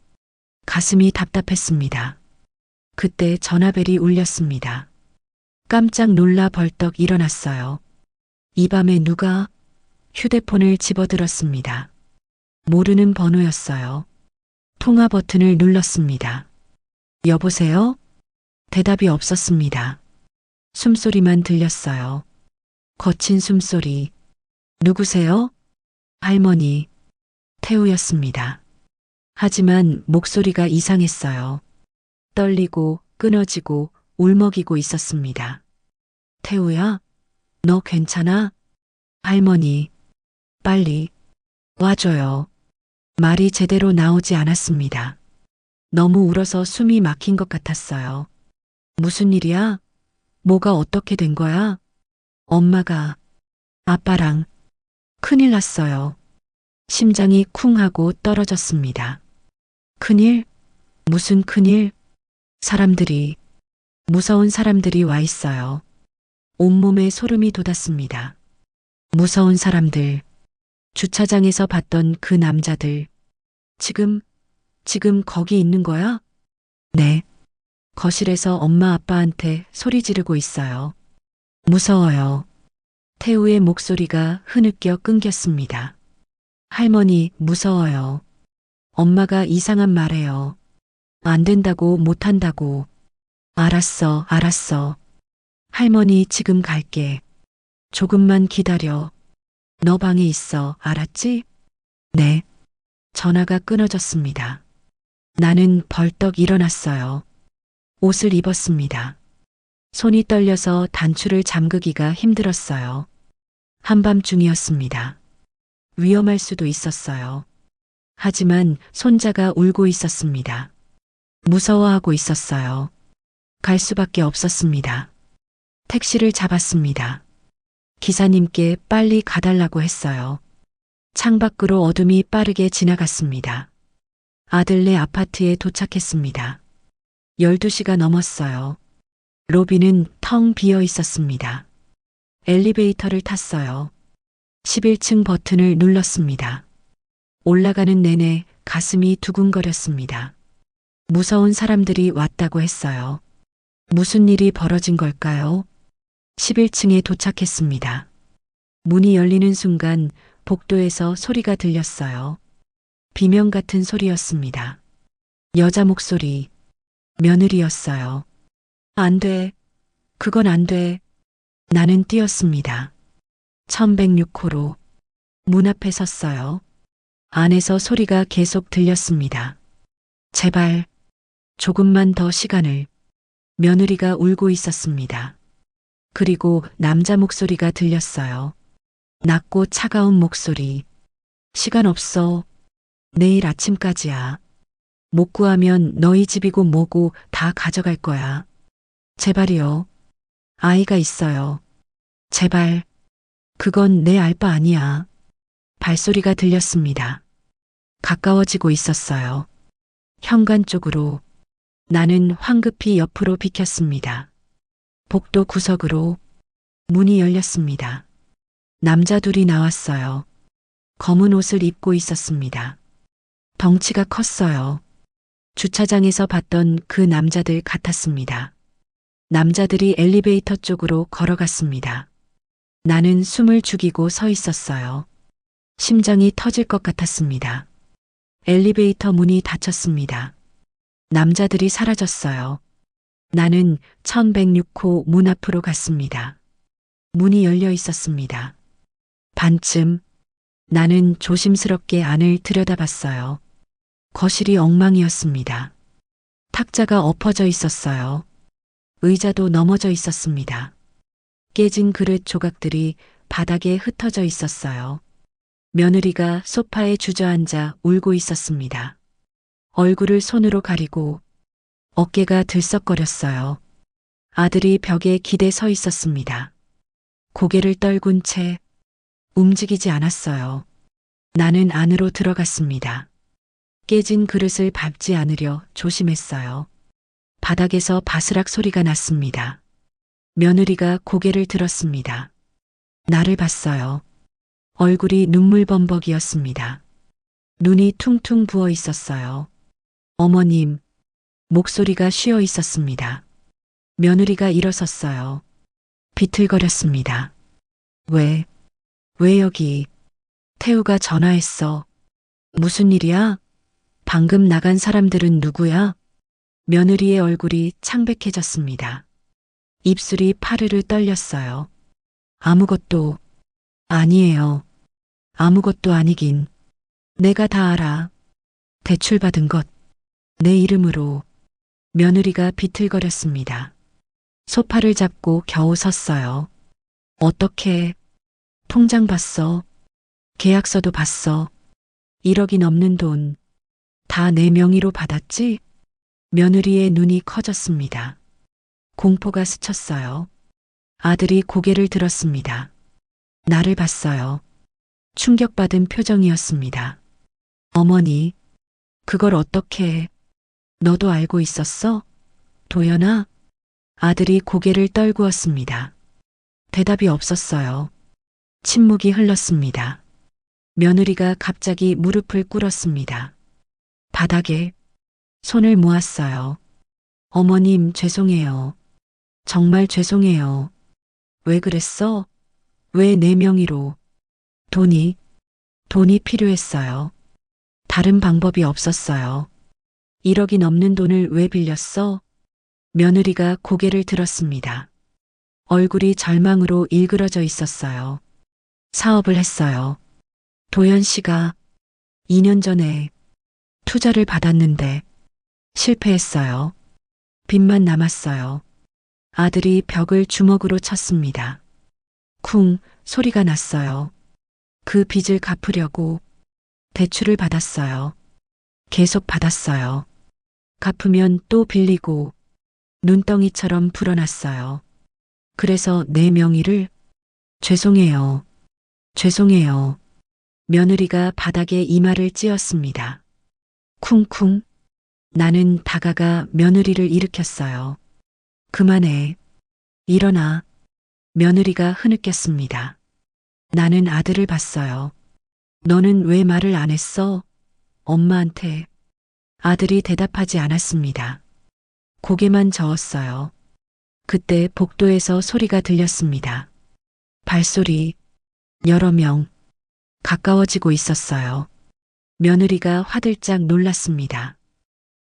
가슴이 답답했습니다. 그때 전화벨이 울렸습니다. 깜짝 놀라 벌떡 일어났어요. 이 밤에 누가 휴대폰을 집어들었습니다. 모르는 번호였어요. 통화 버튼을 눌렀습니다. 여보세요? 대답이 없었습니다. 숨소리만 들렸어요. 거친 숨소리. 누구세요? 할머니. 태우였습니다. 하지만 목소리가 이상했어요. 떨리고 끊어지고 울먹이고 있었습니다. 태우야? 너 괜찮아? 할머니. 빨리 와줘요. 말이 제대로 나오지 않았습니다. 너무 울어서 숨이 막힌 것 같았어요. 무슨 일이야? 뭐가 어떻게 된 거야? 엄마가 아빠랑 큰일 났어요. 심장이 쿵 하고 떨어졌습니다. 큰일? 무슨 큰일? 사람들이, 무서운 사람들이 와 있어요. 온몸에 소름이 돋았습니다. 무서운 사람들, 주차장에서 봤던 그 남자들. 지금 거기 있는 거야? 네. 거실에서 엄마 아빠한테 소리 지르고 있어요. 무서워요. 태우의 목소리가 흐느껴 끊겼습니다. 할머니, 무서워요. 엄마가 이상한 말해요. 안 된다고, 못 한다고. 알았어, 알았어. 할머니, 지금 갈게. 조금만 기다려. 너 방에 있어, 알았지? 네. 전화가 끊어졌습니다. 나는 벌떡 일어났어요. 옷을 입었습니다. 손이 떨려서 단추를 잠그기가 힘들었어요. 한밤중이었습니다. 위험할 수도 있었어요. 하지만 손자가 울고 있었습니다. 무서워하고 있었어요. 갈 수밖에 없었습니다. 택시를 잡았습니다. 기사님께 빨리 가달라고 했어요. 창밖으로 어둠이 빠르게 지나갔습니다. 아들네 아파트에 도착했습니다. 12시가 넘었어요. 로비는 텅 비어 있었습니다. 엘리베이터를 탔어요. 11층 버튼을 눌렀습니다. 올라가는 내내 가슴이 두근거렸습니다. 무서운 사람들이 왔다고 했어요. 무슨 일이 벌어진 걸까요? 11층에 도착했습니다. 문이 열리는 순간 복도에서 소리가 들렸어요. 비명 같은 소리였습니다. 여자 목소리, 며느리였어요. 안 돼. 그건 안 돼. 나는 뛰었습니다. 1106호로 문 앞에 섰어요. 안에서 소리가 계속 들렸습니다. 제발, 조금만 더 시간을. 며느리가 울고 있었습니다. 그리고 남자 목소리가 들렸어요. 낮고 차가운 목소리. 시간 없어. 내일 아침까지야. 못 구하면 너희 집이고 뭐고 다 가져갈 거야. 제발이요. 아이가 있어요. 제발. 그건 내 알 바 아니야. 발소리가 들렸습니다. 가까워지고 있었어요. 현관 쪽으로. 나는 황급히 옆으로 비켰습니다. 복도 구석으로 문이 열렸습니다. 남자 둘이 나왔어요. 검은 옷을 입고 있었습니다. 덩치가 컸어요. 주차장에서 봤던 그 남자들 같았습니다. 남자들이 엘리베이터 쪽으로 걸어갔습니다. 나는 숨을 죽이고 서 있었어요. 심장이 터질 것 같았습니다. 엘리베이터 문이 닫혔습니다. 남자들이 사라졌어요. 나는 1106호 문 앞으로 갔습니다. 문이 열려 있었습니다. 반쯤 나는 조심스럽게 안을 들여다봤어요. 거실이 엉망이었습니다. 탁자가 엎어져 있었어요. 의자도 넘어져 있었습니다. 깨진 그릇 조각들이 바닥에 흩어져 있었어요. 며느리가 소파에 주저앉아 울고 있었습니다. 얼굴을 손으로 가리고 어깨가 들썩거렸어요. 아들이 벽에 기대 서 있었습니다. 고개를 떨군 채 움직이지 않았어요. 나는 안으로 들어갔습니다. 깨진 그릇을 밟지 않으려 조심했어요. 바닥에서 바스락 소리가 났습니다. 며느리가 고개를 들었습니다. 나를 봤어요. 얼굴이 눈물범벅이었습니다. 눈이 퉁퉁 부어 있었어요. 어머님, 목소리가 쉬어 있었습니다. 며느리가 일어섰어요. 비틀거렸습니다. 왜 여기? 태우가 전화했어. 무슨 일이야? 방금 나간 사람들은 누구야? 며느리의 얼굴이 창백해졌습니다. 입술이 파르르 떨렸어요. 아무것도 아니에요. 아무것도 아니긴. 내가 다 알아. 대출받은 것. 내 이름으로. 며느리가 비틀거렸습니다. 소파를 잡고 겨우 섰어요. 어떻게? 통장 봤어. 계약서도 봤어. 1억이 넘는 돈. 다 내 명의로 받았지? 며느리의 눈이 커졌습니다. 공포가 스쳤어요. 아들이 고개를 들었습니다. 나를 봤어요. 충격받은 표정이었습니다. 어머니, 그걸 어떻게 해? 너도 알고 있었어? 도연아? 아들이 고개를 떨구었습니다. 대답이 없었어요. 침묵이 흘렀습니다. 며느리가 갑자기 무릎을 꿇었습니다. 바닥에 손을 모았어요. 어머님, 죄송해요. 정말 죄송해요. 왜 그랬어? 왜 내 명의로? 돈이 필요했어요. 다른 방법이 없었어요. 1억이 넘는 돈을 왜 빌렸어? 며느리가 고개를 들었습니다. 얼굴이 절망으로 일그러져 있었어요. 사업을 했어요. 도연 씨가 2년 전에 투자를 받았는데 실패했어요. 빚만 남았어요. 아들이 벽을 주먹으로 쳤습니다. 쿵 소리가 났어요. 그 빚을 갚으려고 대출을 받았어요. 계속 받았어요. 갚으면 또 빌리고 눈덩이처럼 불어났어요. 그래서 내 명의를 죄송해요. 죄송해요. 며느리가 바닥에 이마를 찧었습니다. 쿵쿵. 나는 다가가 며느리를 일으켰어요. 그만해. 일어나. 며느리가 흐느꼈습니다. 나는 아들을 봤어요. 너는 왜 말을 안 했어? 엄마한테. 아들이 대답하지 않았습니다. 고개만 저었어요. 그때 복도에서 소리가 들렸습니다. 발소리. 여러 명. 가까워지고 있었어요. 며느리가 화들짝 놀랐습니다.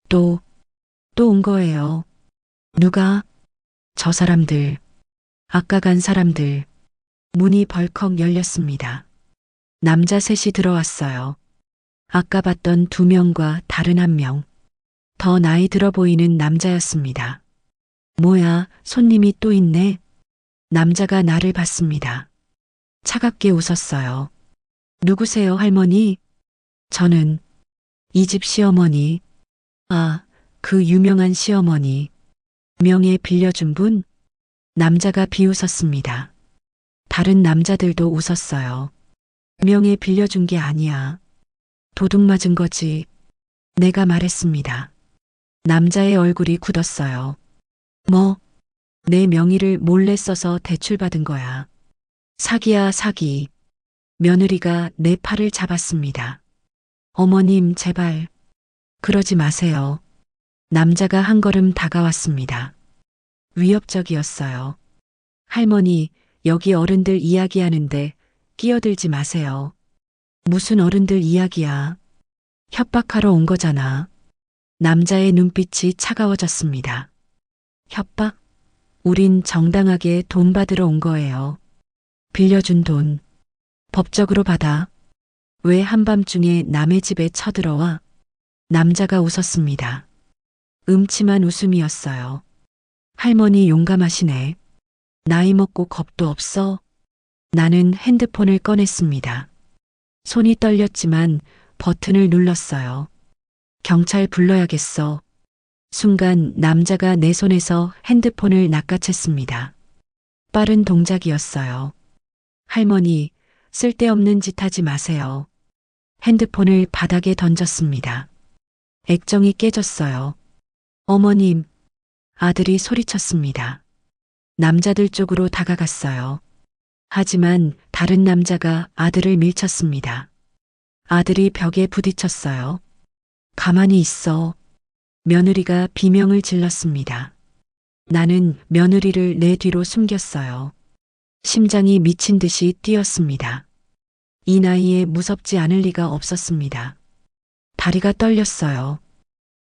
또 온 거예요. 누가? 저 사람들. 아까 간 사람들. 문이 벌컥 열렸습니다. 남자 셋이 들어왔어요. 아까 봤던 2명과 다른 1명. 더 나이 들어 보이는 남자였습니다. 뭐야, 손님이 또 있네. 남자가 나를 봤습니다. 차갑게 웃었어요. 누구세요, 할머니? 저는 이 집 시어머니. 아, 그 유명한 시어머니. 명예 빌려준 분? 남자가 비웃었습니다. 다른 남자들도 웃었어요. 명예 빌려준 게 아니야. 도둑 맞은 거지. 내가 말했습니다. 남자의 얼굴이 굳었어요. 뭐? 내 명의를 몰래 써서 대출받은 거야. 사기야, 사기. 며느리가 내 팔을 잡았습니다. 어머님, 제발. 그러지 마세요. 남자가 한 걸음 다가왔습니다. 위협적이었어요. 할머니, 여기 어른들 이야기하는데 끼어들지 마세요. 무슨 어른들 이야기야. 협박하러 온 거잖아. 남자의 눈빛이 차가워졌습니다. 협박? 우린 정당하게 돈 받으러 온 거예요. 빌려준 돈. 법적으로 받아. 왜 한밤중에 남의 집에 쳐들어와? 남자가 웃었습니다. 음침한 웃음이었어요. 할머니 용감하시네. 나이 먹고 겁도 없어? 나는 핸드폰을 꺼냈습니다. 손이 떨렸지만 버튼을 눌렀어요. 경찰 불러야겠어. 순간 남자가 내 손에서 핸드폰을 낚아챘습니다. 빠른 동작이었어요. 할머니, 쓸데없는 짓 하지 마세요. 핸드폰을 바닥에 던졌습니다. 액정이 깨졌어요. 어머님, 아들이 소리쳤습니다. 남자들 쪽으로 다가갔어요. 하지만 다른 남자가 아들을 밀쳤습니다. 아들이 벽에 부딪혔어요. 가만히 있어. 며느리가 비명을 질렀습니다. 나는 며느리를 내 뒤로 숨겼어요. 심장이 미친 듯이 뛰었습니다. 이 나이에 무섭지 않을 리가 없었습니다. 다리가 떨렸어요.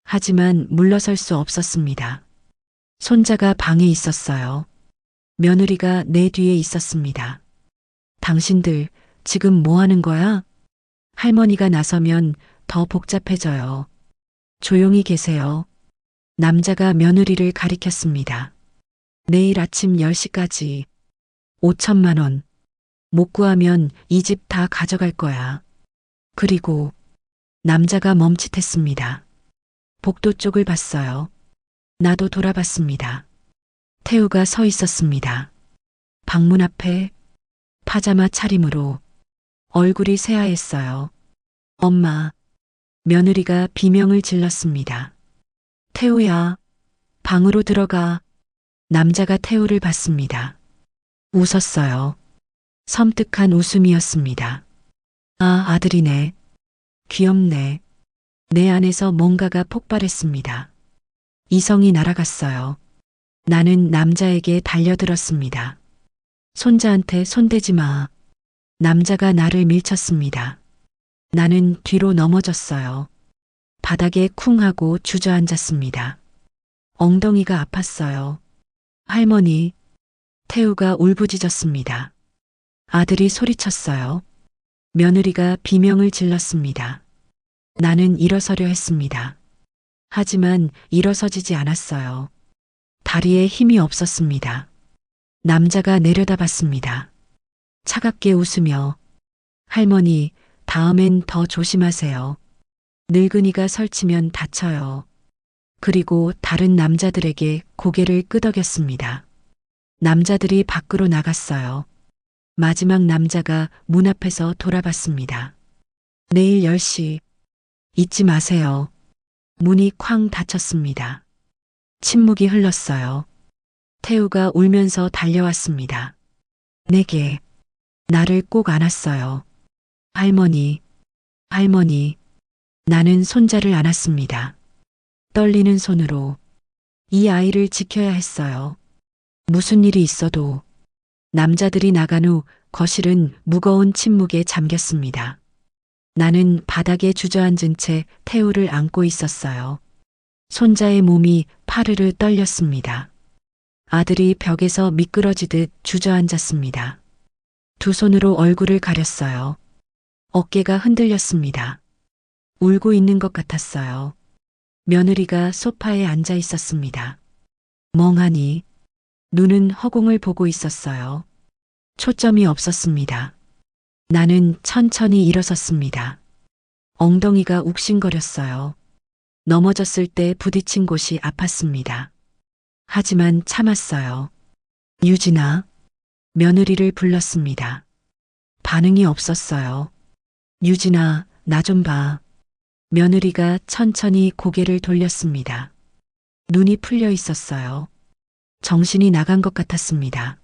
하지만 물러설 수 없었습니다. 손자가 방에 있었어요. 며느리가 내 뒤에 있었습니다. 당신들 지금 뭐 하는 거야? 할머니가 나서면 더 복잡해져요. 조용히 계세요. 남자가 며느리를 가리켰습니다. 내일 아침 10시까지 5천만 원. 못 구하면 이 집 다 가져갈 거야. 그리고 남자가 멈칫했습니다. 복도 쪽을 봤어요. 나도 돌아봤습니다. 태우가 서 있었습니다. 방문 앞에 파자마 차림으로 얼굴이 새하였어요. 엄마, 며느리가 비명을 질렀습니다. 태우야, 방으로 들어가. 남자가 태우를 봤습니다. 웃었어요. 섬뜩한 웃음이었습니다. 아, 아들이네. 귀엽네. 내 안에서 뭔가가 폭발했습니다. 이성이 날아갔어요. 나는 남자에게 달려들었습니다. 손자한테 손대지 마. 남자가 나를 밀쳤습니다. 나는 뒤로 넘어졌어요. 바닥에 쿵 하고 주저앉았습니다. 엉덩이가 아팠어요. 할머니, 태우가 울부짖었습니다. 아들이 소리쳤어요. 며느리가 비명을 질렀습니다. 나는 일어서려 했습니다. 하지만 일어서지지 않았어요. 다리에 힘이 없었습니다. 남자가 내려다봤습니다. 차갑게 웃으며 할머니, 다음엔 더 조심하세요. 늙은이가 설치면 다쳐요. 그리고 다른 남자들에게 고개를 끄덕였습니다. 남자들이 밖으로 나갔어요. 마지막 남자가 문 앞에서 돌아봤습니다. 내일 10시 잊지 마세요. 문이 쾅 닫혔습니다. 침묵이 흘렀어요. 태우가 울면서 달려왔습니다. 내게 나를 꼭 안았어요. 할머니, 할머니. 나는 손자를 안았습니다. 떨리는 손으로 이 아이를 지켜야 했어요. 무슨 일이 있어도. 남자들이 나간 후 거실은 무거운 침묵에 잠겼습니다. 나는 바닥에 주저앉은 채 태우를 안고 있었어요. 손자의 몸이 파르르 떨렸습니다. 아들이 벽에서 미끄러지듯 주저앉았습니다. 두 손으로 얼굴을 가렸어요. 어깨가 흔들렸습니다. 울고 있는 것 같았어요. 며느리가 소파에 앉아 있었습니다. 멍하니 눈은 허공을 보고 있었어요. 초점이 없었습니다. 나는 천천히 일어섰습니다. 엉덩이가 욱신거렸어요. 넘어졌을 때 부딪힌 곳이 아팠습니다. 하지만 참았어요. 유진아, 며느리를 불렀습니다. 반응이 없었어요. 유진아, 나 좀 봐. 며느리가 천천히 고개를 돌렸습니다. 눈이 풀려 있었어요. 정신이 나간 것 같았습니다.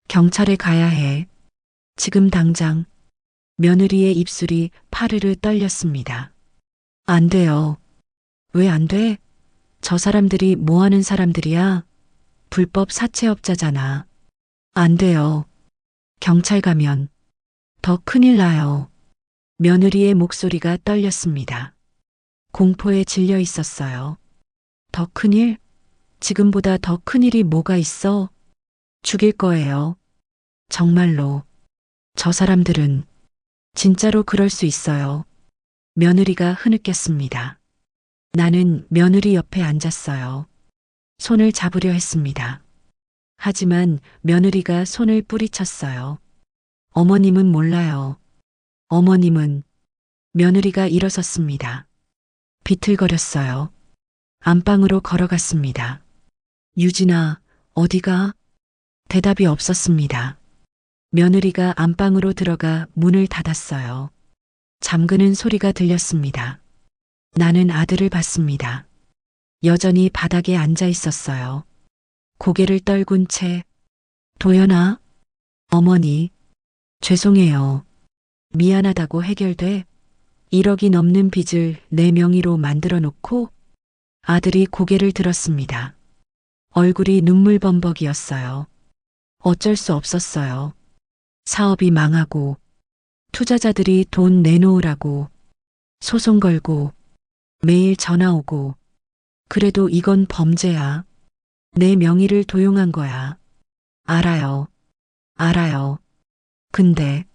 경찰에 가야 해. 지금 당장. 며느리의 입술이 파르르 떨렸습니다. 안 돼요. 왜 안 돼? 저 사람들이 뭐 하는 사람들이야? 불법 사채업자잖아. 안 돼요. 경찰 가면 더 큰일 나요. 며느리의 목소리가 떨렸습니다. 공포에 질려 있었어요. 더 큰일? 지금보다 더 큰일이 뭐가 있어? 죽일 거예요. 정말로. 저 사람들은 진짜로 그럴 수 있어요. 며느리가 흐느꼈습니다. 나는 며느리 옆에 앉았어요. 손을 잡으려 했습니다. 하지만 며느리가 손을 뿌리쳤어요. 어머님은 몰라요. 어머님은 며느리가 일어섰습니다. 비틀거렸어요. 안방으로 걸어갔습니다. 유진아, 어디가? 대답이 없었습니다. 며느리가 안방으로 들어가 문을 닫았어요. 잠그는 소리가 들렸습니다. 나는 아들을 봤습니다. 여전히 바닥에 앉아 있었어요. 고개를 떨군 채, 도연아, 어머니, 죄송해요. 미안하다고 해결돼. 1억이 넘는 빚을 내 명의로 만들어 놓고 아들이 고개를 들었습니다. 얼굴이 눈물범벅이었어요. 어쩔 수 없었어요. 사업이 망하고 투자자들이 돈 내놓으라고 소송 걸고 매일 전화 오고 그래도 이건 범죄야. 내 명의를 도용한 거야. 알아요. 알아요. 근데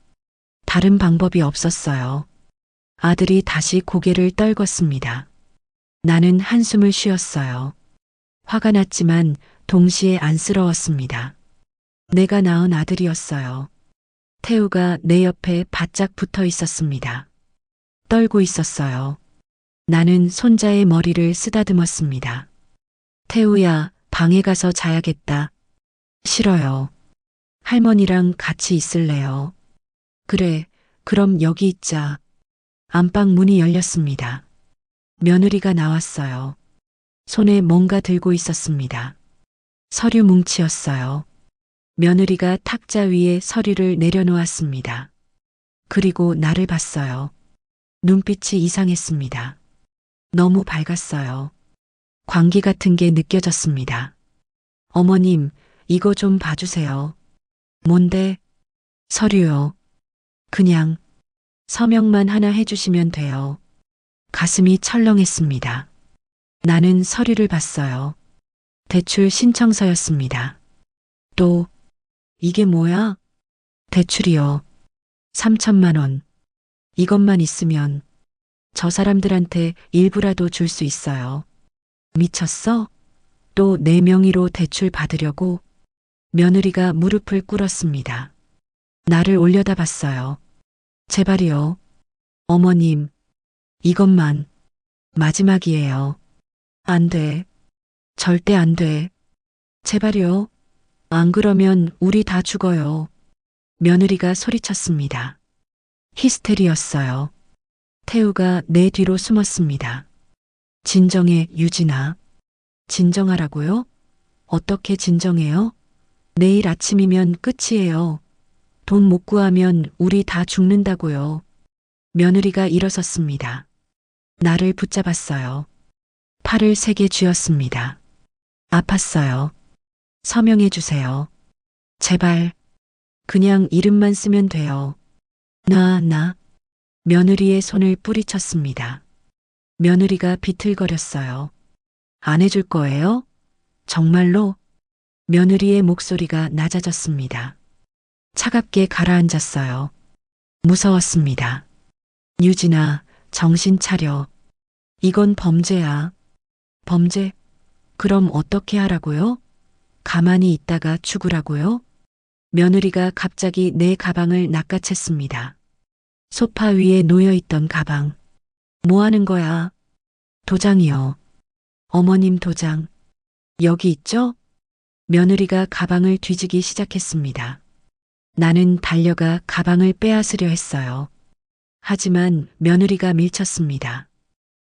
다른 방법이 없었어요. 아들이 다시 고개를 떨궜습니다. 나는 한숨을 쉬었어요. 화가 났지만 동시에 안쓰러웠습니다. 내가 낳은 아들이었어요. 태우가 내 옆에 바짝 붙어 있었습니다. 떨고 있었어요. 나는 손자의 머리를 쓰다듬었습니다. 태우야, 방에 가서 자야겠다. 싫어요. 할머니랑 같이 있을래요. 그래, 그럼 여기 있자. 안방 문이 열렸습니다. 며느리가 나왔어요. 손에 뭔가 들고 있었습니다. 서류 뭉치였어요. 며느리가 탁자 위에 서류를 내려놓았습니다. 그리고 나를 봤어요. 눈빛이 이상했습니다. 너무 밝았어요. 광기 같은 게 느껴졌습니다. 어머님, 이거 좀 봐주세요. 뭔데? 서류요. 그냥 서명만 하나 해주시면 돼요. 가슴이 철렁했습니다. 나는 서류를 봤어요. 대출 신청서였습니다. 또, 이게 뭐야? 대출이요. 3천만 원. 이것만 있으면 저 사람들한테 일부라도 줄 수 있어요. 미쳤어? 또 내 명의로 대출 받으려고? 며느리가 무릎을 꿇었습니다. 나를 올려다봤어요. 제발이요. 어머님, 이것만 마지막이에요. 안 돼. 절대 안 돼. 제발요. 안 그러면 우리 다 죽어요. 며느리가 소리쳤습니다. 히스테리였어요. 태우가 내 뒤로 숨었습니다. 진정해, 유진아. 진정하라고요? 어떻게 진정해요? 내일 아침이면 끝이에요. 돈 못 구하면 우리 다 죽는다고요. 며느리가 일어섰습니다. 나를 붙잡았어요. 팔을 세게 쥐었습니다. 아팠어요. 서명해 주세요. 제발. 그냥 이름만 쓰면 돼요. 나. 며느리의 손을 뿌리쳤습니다. 며느리가 비틀거렸어요. 안 해줄 거예요? 정말로? 며느리의 목소리가 낮아졌습니다. 차갑게 가라앉았어요. 무서웠습니다. 유진아, 정신 차려. 이건 범죄야. 범죄? 그럼 어떻게 하라고요? 가만히 있다가 죽으라고요? 며느리가 갑자기 내 가방을 낚아챘습니다. 소파 위에 놓여있던 가방. 뭐 하는 거야? 도장이요. 어머님 도장. 여기 있죠? 며느리가 가방을 뒤지기 시작했습니다. 나는 달려가 가방을 빼앗으려 했어요. 하지만 며느리가 밀쳤습니다.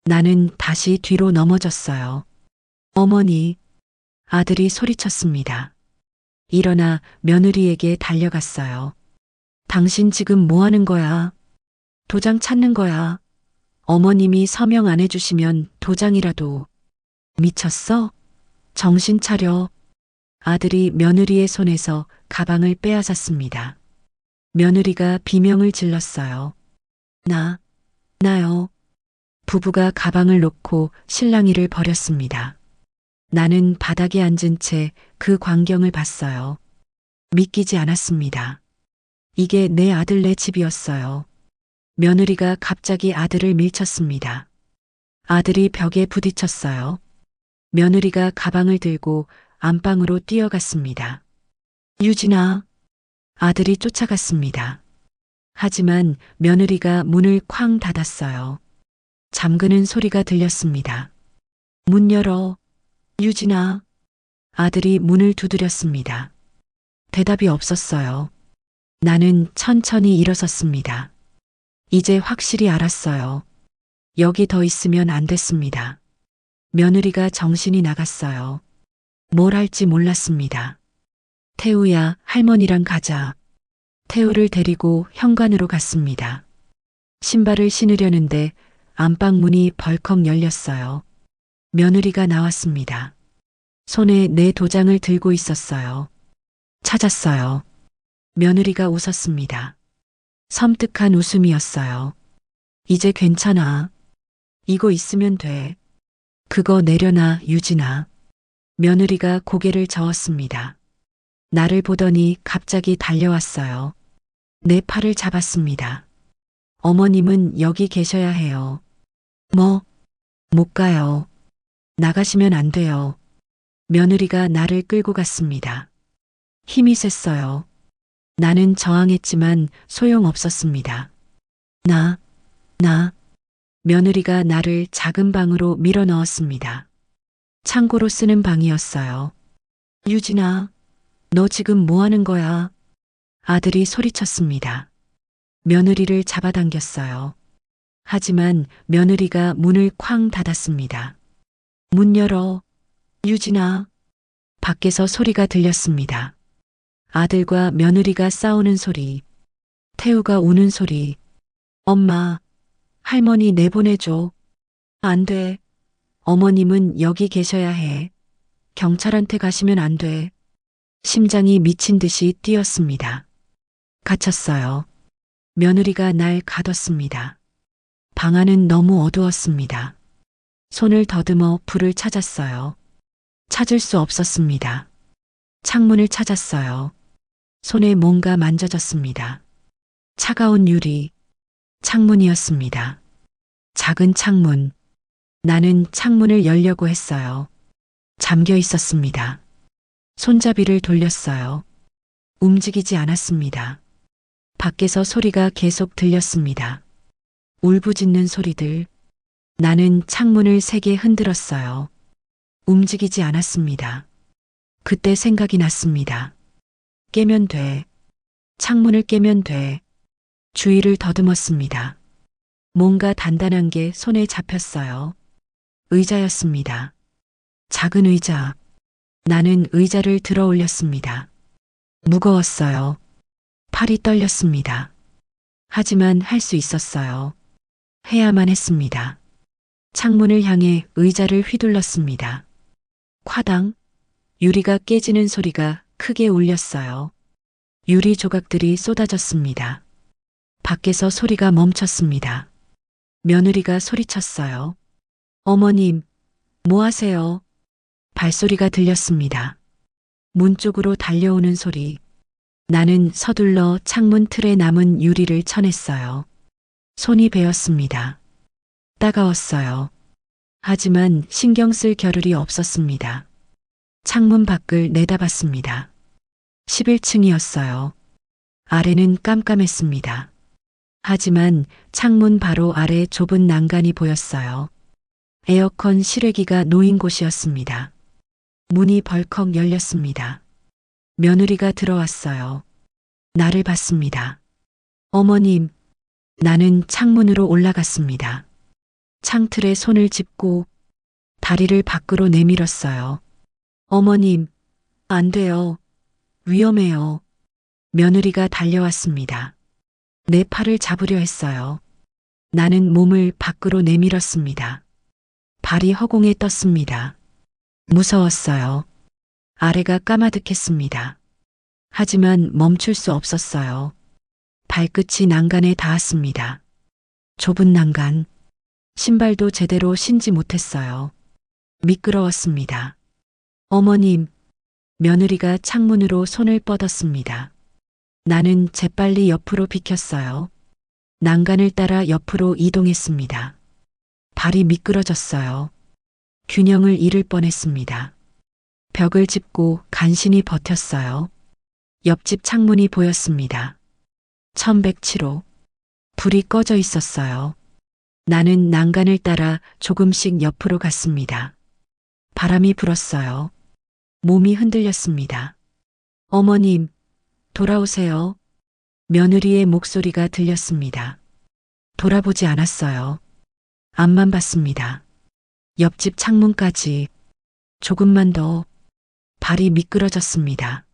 나는 다시 뒤로 넘어졌어요. 어머니, 아들이 소리쳤습니다. 일어나 며느리에게 달려갔어요. 당신 지금 뭐 하는 거야? 도장 찾는 거야. 어머님이 서명 안 해주시면 도장이라도. 미쳤어? 정신 차려. 아들이 며느리의 손에서 가방을 빼앗았습니다. 며느리가 비명을 질렀어요. 나요. 부부가 가방을 놓고 실랑이를 벌였습니다. 나는 바닥에 앉은 채 그 광경을 봤어요. 믿기지 않았습니다. 이게 내 아들네 집이었어요. 며느리가 갑자기 아들을 밀쳤습니다. 아들이 벽에 부딪혔어요. 며느리가 가방을 들고 안방으로 뛰어갔습니다. 유진아. 아들이 쫓아갔습니다. 하지만 며느리가 문을 쾅 닫았어요. 잠그는 소리가 들렸습니다. 문 열어. 유진아. 아들이 문을 두드렸습니다. 대답이 없었어요. 나는 천천히 일어섰습니다. 이제 확실히 알았어요. 여기 더 있으면 안 됐습니다. 며느리가 정신이 나갔어요. 뭘 할지 몰랐습니다. 태우야, 할머니랑 가자. 태우를 데리고 현관으로 갔습니다. 신발을 신으려는데 안방 문이 벌컥 열렸어요. 며느리가 나왔습니다. 손에 내 도장을 들고 있었어요. 찾았어요. 며느리가 웃었습니다. 섬뜩한 웃음이었어요. 이제 괜찮아. 이거 있으면 돼. 그거 내려놔, 유진아. 며느리가 고개를 저었습니다. 나를 보더니 갑자기 달려왔어요. 내 팔을 잡았습니다. 어머님은 여기 계셔야 해요. 뭐? 못 가요. 나가시면 안 돼요. 며느리가 나를 끌고 갔습니다. 힘이 셌어요. 나는 저항했지만 소용없었습니다. 나. 며느리가 나를 작은 방으로 밀어 넣었습니다. 창고로 쓰는 방이었어요. 유진아, 너 지금 뭐 하는 거야? 아들이 소리쳤습니다. 며느리를 잡아당겼어요. 하지만 며느리가 문을 쾅 닫았습니다. 문 열어. 유진아. 밖에서 소리가 들렸습니다. 아들과 며느리가 싸우는 소리, 태우가 우는 소리. 엄마, 할머니 내보내줘. 안 돼. 어머님은 여기 계셔야 해. 경찰한테 가시면 안 돼. 심장이 미친 듯이 뛰었습니다. 갇혔어요. 며느리가 날 가뒀습니다. 방 안은 너무 어두웠습니다. 손을 더듬어 불을 찾았어요. 찾을 수 없었습니다. 창문을 찾았어요. 손에 뭔가 만져졌습니다. 차가운 유리. 창문이었습니다. 작은 창문. 나는 창문을 열려고 했어요. 잠겨 있었습니다. 손잡이를 돌렸어요. 움직이지 않았습니다. 밖에서 소리가 계속 들렸습니다. 울부짖는 소리들. 나는 창문을 세게 흔들었어요. 움직이지 않았습니다. 그때 생각이 났습니다. 깨면 돼. 창문을 깨면 돼. 주위를 더듬었습니다. 뭔가 단단한 게 손에 잡혔어요. 의자였습니다. 작은 의자. 나는 의자를 들어 올렸습니다. 무거웠어요. 팔이 떨렸습니다. 하지만 할 수 있었어요. 해야만 했습니다. 창문을 향해 의자를 휘둘렀습니다. 콰당. 유리가 깨지는 소리가 크게 울렸어요. 유리 조각들이 쏟아졌습니다. 밖에서 소리가 멈췄습니다. 며느리가 소리쳤어요. 어머님, 뭐 하세요? 발소리가 들렸습니다. 문 쪽으로 달려오는 소리. 나는 서둘러 창문 틀에 남은 유리를 쳐냈어요. 손이 베었습니다. 따가웠어요. 하지만 신경 쓸 겨를이 없었습니다. 창문 밖을 내다봤습니다. 11층이었어요. 아래는 깜깜했습니다. 하지만 창문 바로 아래 좁은 난간이 보였어요. 에어컨 실외기가 놓인 곳이었습니다. 문이 벌컥 열렸습니다. 며느리가 들어왔어요. 나를 봤습니다. 어머님. 나는 창문으로 올라갔습니다. 창틀에 손을 짚고 다리를 밖으로 내밀었어요. 어머님, 안 돼요. 위험해요. 며느리가 달려왔습니다. 내 팔을 잡으려 했어요. 나는 몸을 밖으로 내밀었습니다. 발이 허공에 떴습니다. 무서웠어요. 아래가 까마득했습니다. 하지만 멈출 수 없었어요. 발끝이 난간에 닿았습니다. 좁은 난간. 신발도 제대로 신지 못했어요. 미끄러웠습니다. 어머님, 며느리가 창문으로 손을 뻗었습니다. 나는 재빨리 옆으로 비켰어요. 난간을 따라 옆으로 이동했습니다. 발이 미끄러졌어요. 균형을 잃을 뻔했습니다. 벽을 짚고 간신히 버텼어요. 옆집 창문이 보였습니다. 1107호. 불이 꺼져 있었어요. 나는 난간을 따라 조금씩 옆으로 갔습니다. 바람이 불었어요. 몸이 흔들렸습니다. 어머님, 돌아오세요. 며느리의 목소리가 들렸습니다. 돌아보지 않았어요. 앞만 봤습니다. 옆집 창문까지 조금만 더. 발이 미끄러졌습니다.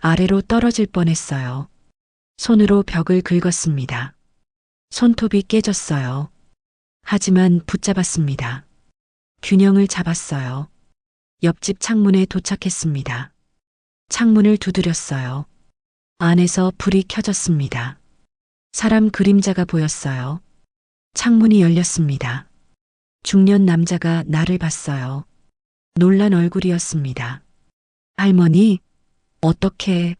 아래로 떨어질 뻔했어요. 손으로 벽을 긁었습니다. 손톱이 깨졌어요. 하지만 붙잡았습니다. 균형을 잡았어요. 옆집 창문에 도착했습니다. 창문을 두드렸어요. 안에서 불이 켜졌습니다. 사람 그림자가 보였어요. 창문이 열렸습니다. 중년 남자가 나를 봤어요. 놀란 얼굴이었습니다. 할머니, 어떻게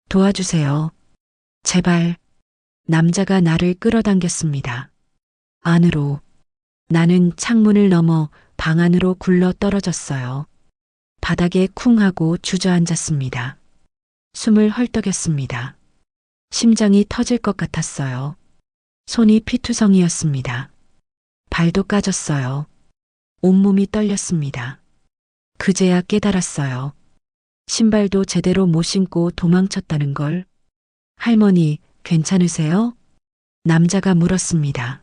도와주세요. 제발. 남자가 나를 끌어당겼습니다. 안으로. 나는 창문을 넘어 방 안으로 굴러 떨어졌어요. 바닥에 쿵 하고 주저앉았습니다. 숨을 헐떡였습니다. 심장이 터질 것 같았어요. 손이 피투성이었습니다. 발도 까졌어요. 온몸이 떨렸습니다. 그제야 깨달았어요. 신발도 제대로 못 신고 도망쳤다는 걸. 할머니, 괜찮으세요? 남자가 물었습니다.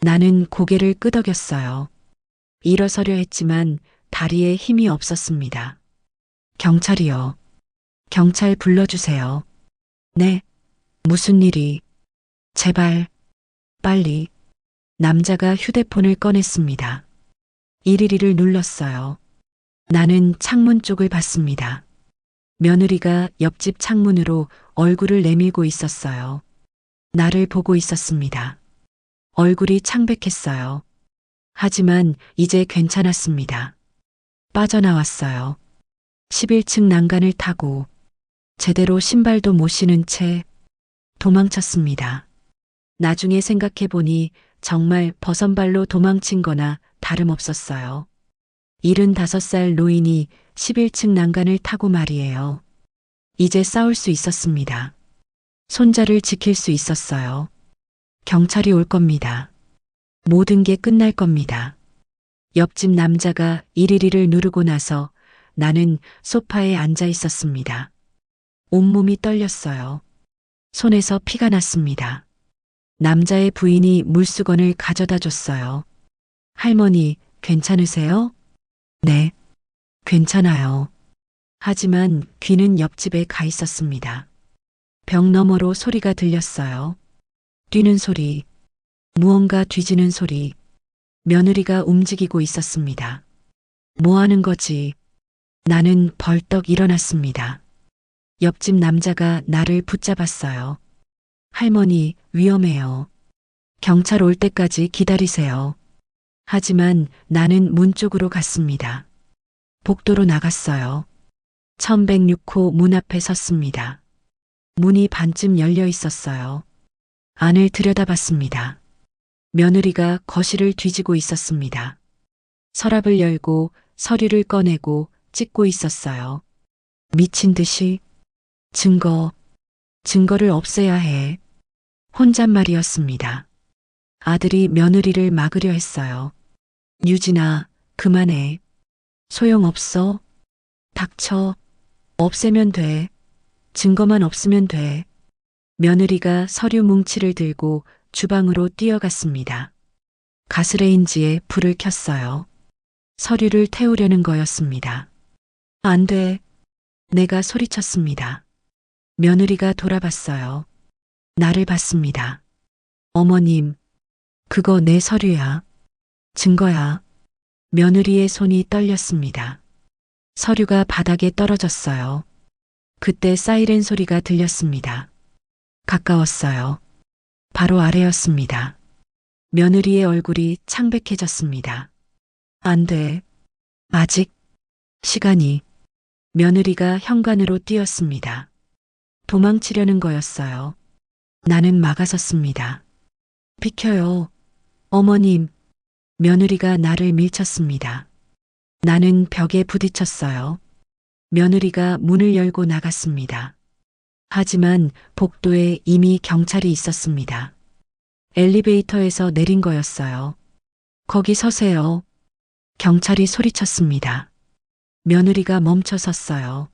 나는 고개를 끄덕였어요. 일어서려 했지만 다리에 힘이 없었습니다. 경찰이요. 경찰 불러주세요. 네. 무슨 일이? 제발. 빨리. 남자가 휴대폰을 꺼냈습니다. 112를 눌렀어요. 나는 창문 쪽을 봤습니다. 며느리가 옆집 창문으로 얼굴을 내밀고 있었어요. 나를 보고 있었습니다. 얼굴이 창백했어요. 하지만 이제 괜찮았습니다. 빠져나왔어요. 11층 난간을 타고 제대로 신발도 못 신은 채 도망쳤습니다. 나중에 생각해보니 정말 버선발로 도망친 거나 다름없었어요. 75살 노인이 11층 난간을 타고 말이에요. 이제 싸울 수 있었습니다. 손자를 지킬 수 있었어요. 경찰이 올 겁니다. 모든 게 끝날 겁니다. 옆집 남자가 112를 누르고 나서 나는 소파에 앉아 있었습니다. 온몸이 떨렸어요. 손에서 피가 났습니다. 남자의 부인이 물수건을 가져다 줬어요. 할머니, 괜찮으세요? 네, 괜찮아요. 하지만 귀는 옆집에 가 있었습니다. 벽 너머로 소리가 들렸어요. 뛰는 소리, 무언가 뒤지는 소리. 며느리가 움직이고 있었습니다. 뭐 하는 거지? 나는 벌떡 일어났습니다. 옆집 남자가 나를 붙잡았어요. 할머니, 위험해요. 경찰 올 때까지 기다리세요. 하지만 나는 문 쪽으로 갔습니다. 복도로 나갔어요. 1106호 문 앞에 섰습니다. 문이 반쯤 열려 있었어요. 안을 들여다봤습니다. 며느리가 거실을 뒤지고 있었습니다. 서랍을 열고 서류를 꺼내고 찍고 있었어요. 미친 듯이 증거를 없애야 해. 혼잣말이었습니다. 아들이 며느리를 막으려 했어요. 유진아, 그만해. 소용없어. 닥쳐. 없애면 돼. 증거만 없으면 돼. 며느리가 서류 뭉치를 들고 주방으로 뛰어갔습니다. 가스레인지에 불을 켰어요. 서류를 태우려는 거였습니다. 안 돼. 내가 소리쳤습니다. 며느리가 돌아봤어요. 나를 봤습니다. 어머님, 그거 내 서류야. 증거야. 며느리의 손이 떨렸습니다. 서류가 바닥에 떨어졌어요. 그때 사이렌 소리가 들렸습니다. 가까웠어요. 바로 아래였습니다. 며느리의 얼굴이 창백해졌습니다. 안 돼. 아직. 시간이. 며느리가 현관으로 뛰었습니다. 도망치려는 거였어요. 나는 막아섰습니다. 비켜요. 어머님. 며느리가 나를 밀쳤습니다. 나는 벽에 부딪혔어요. 며느리가 문을 열고 나갔습니다. 하지만 복도에 이미 경찰이 있었습니다. 엘리베이터에서 내린 거였어요. 거기 서세요. 경찰이 소리쳤습니다. 며느리가 멈춰 섰어요.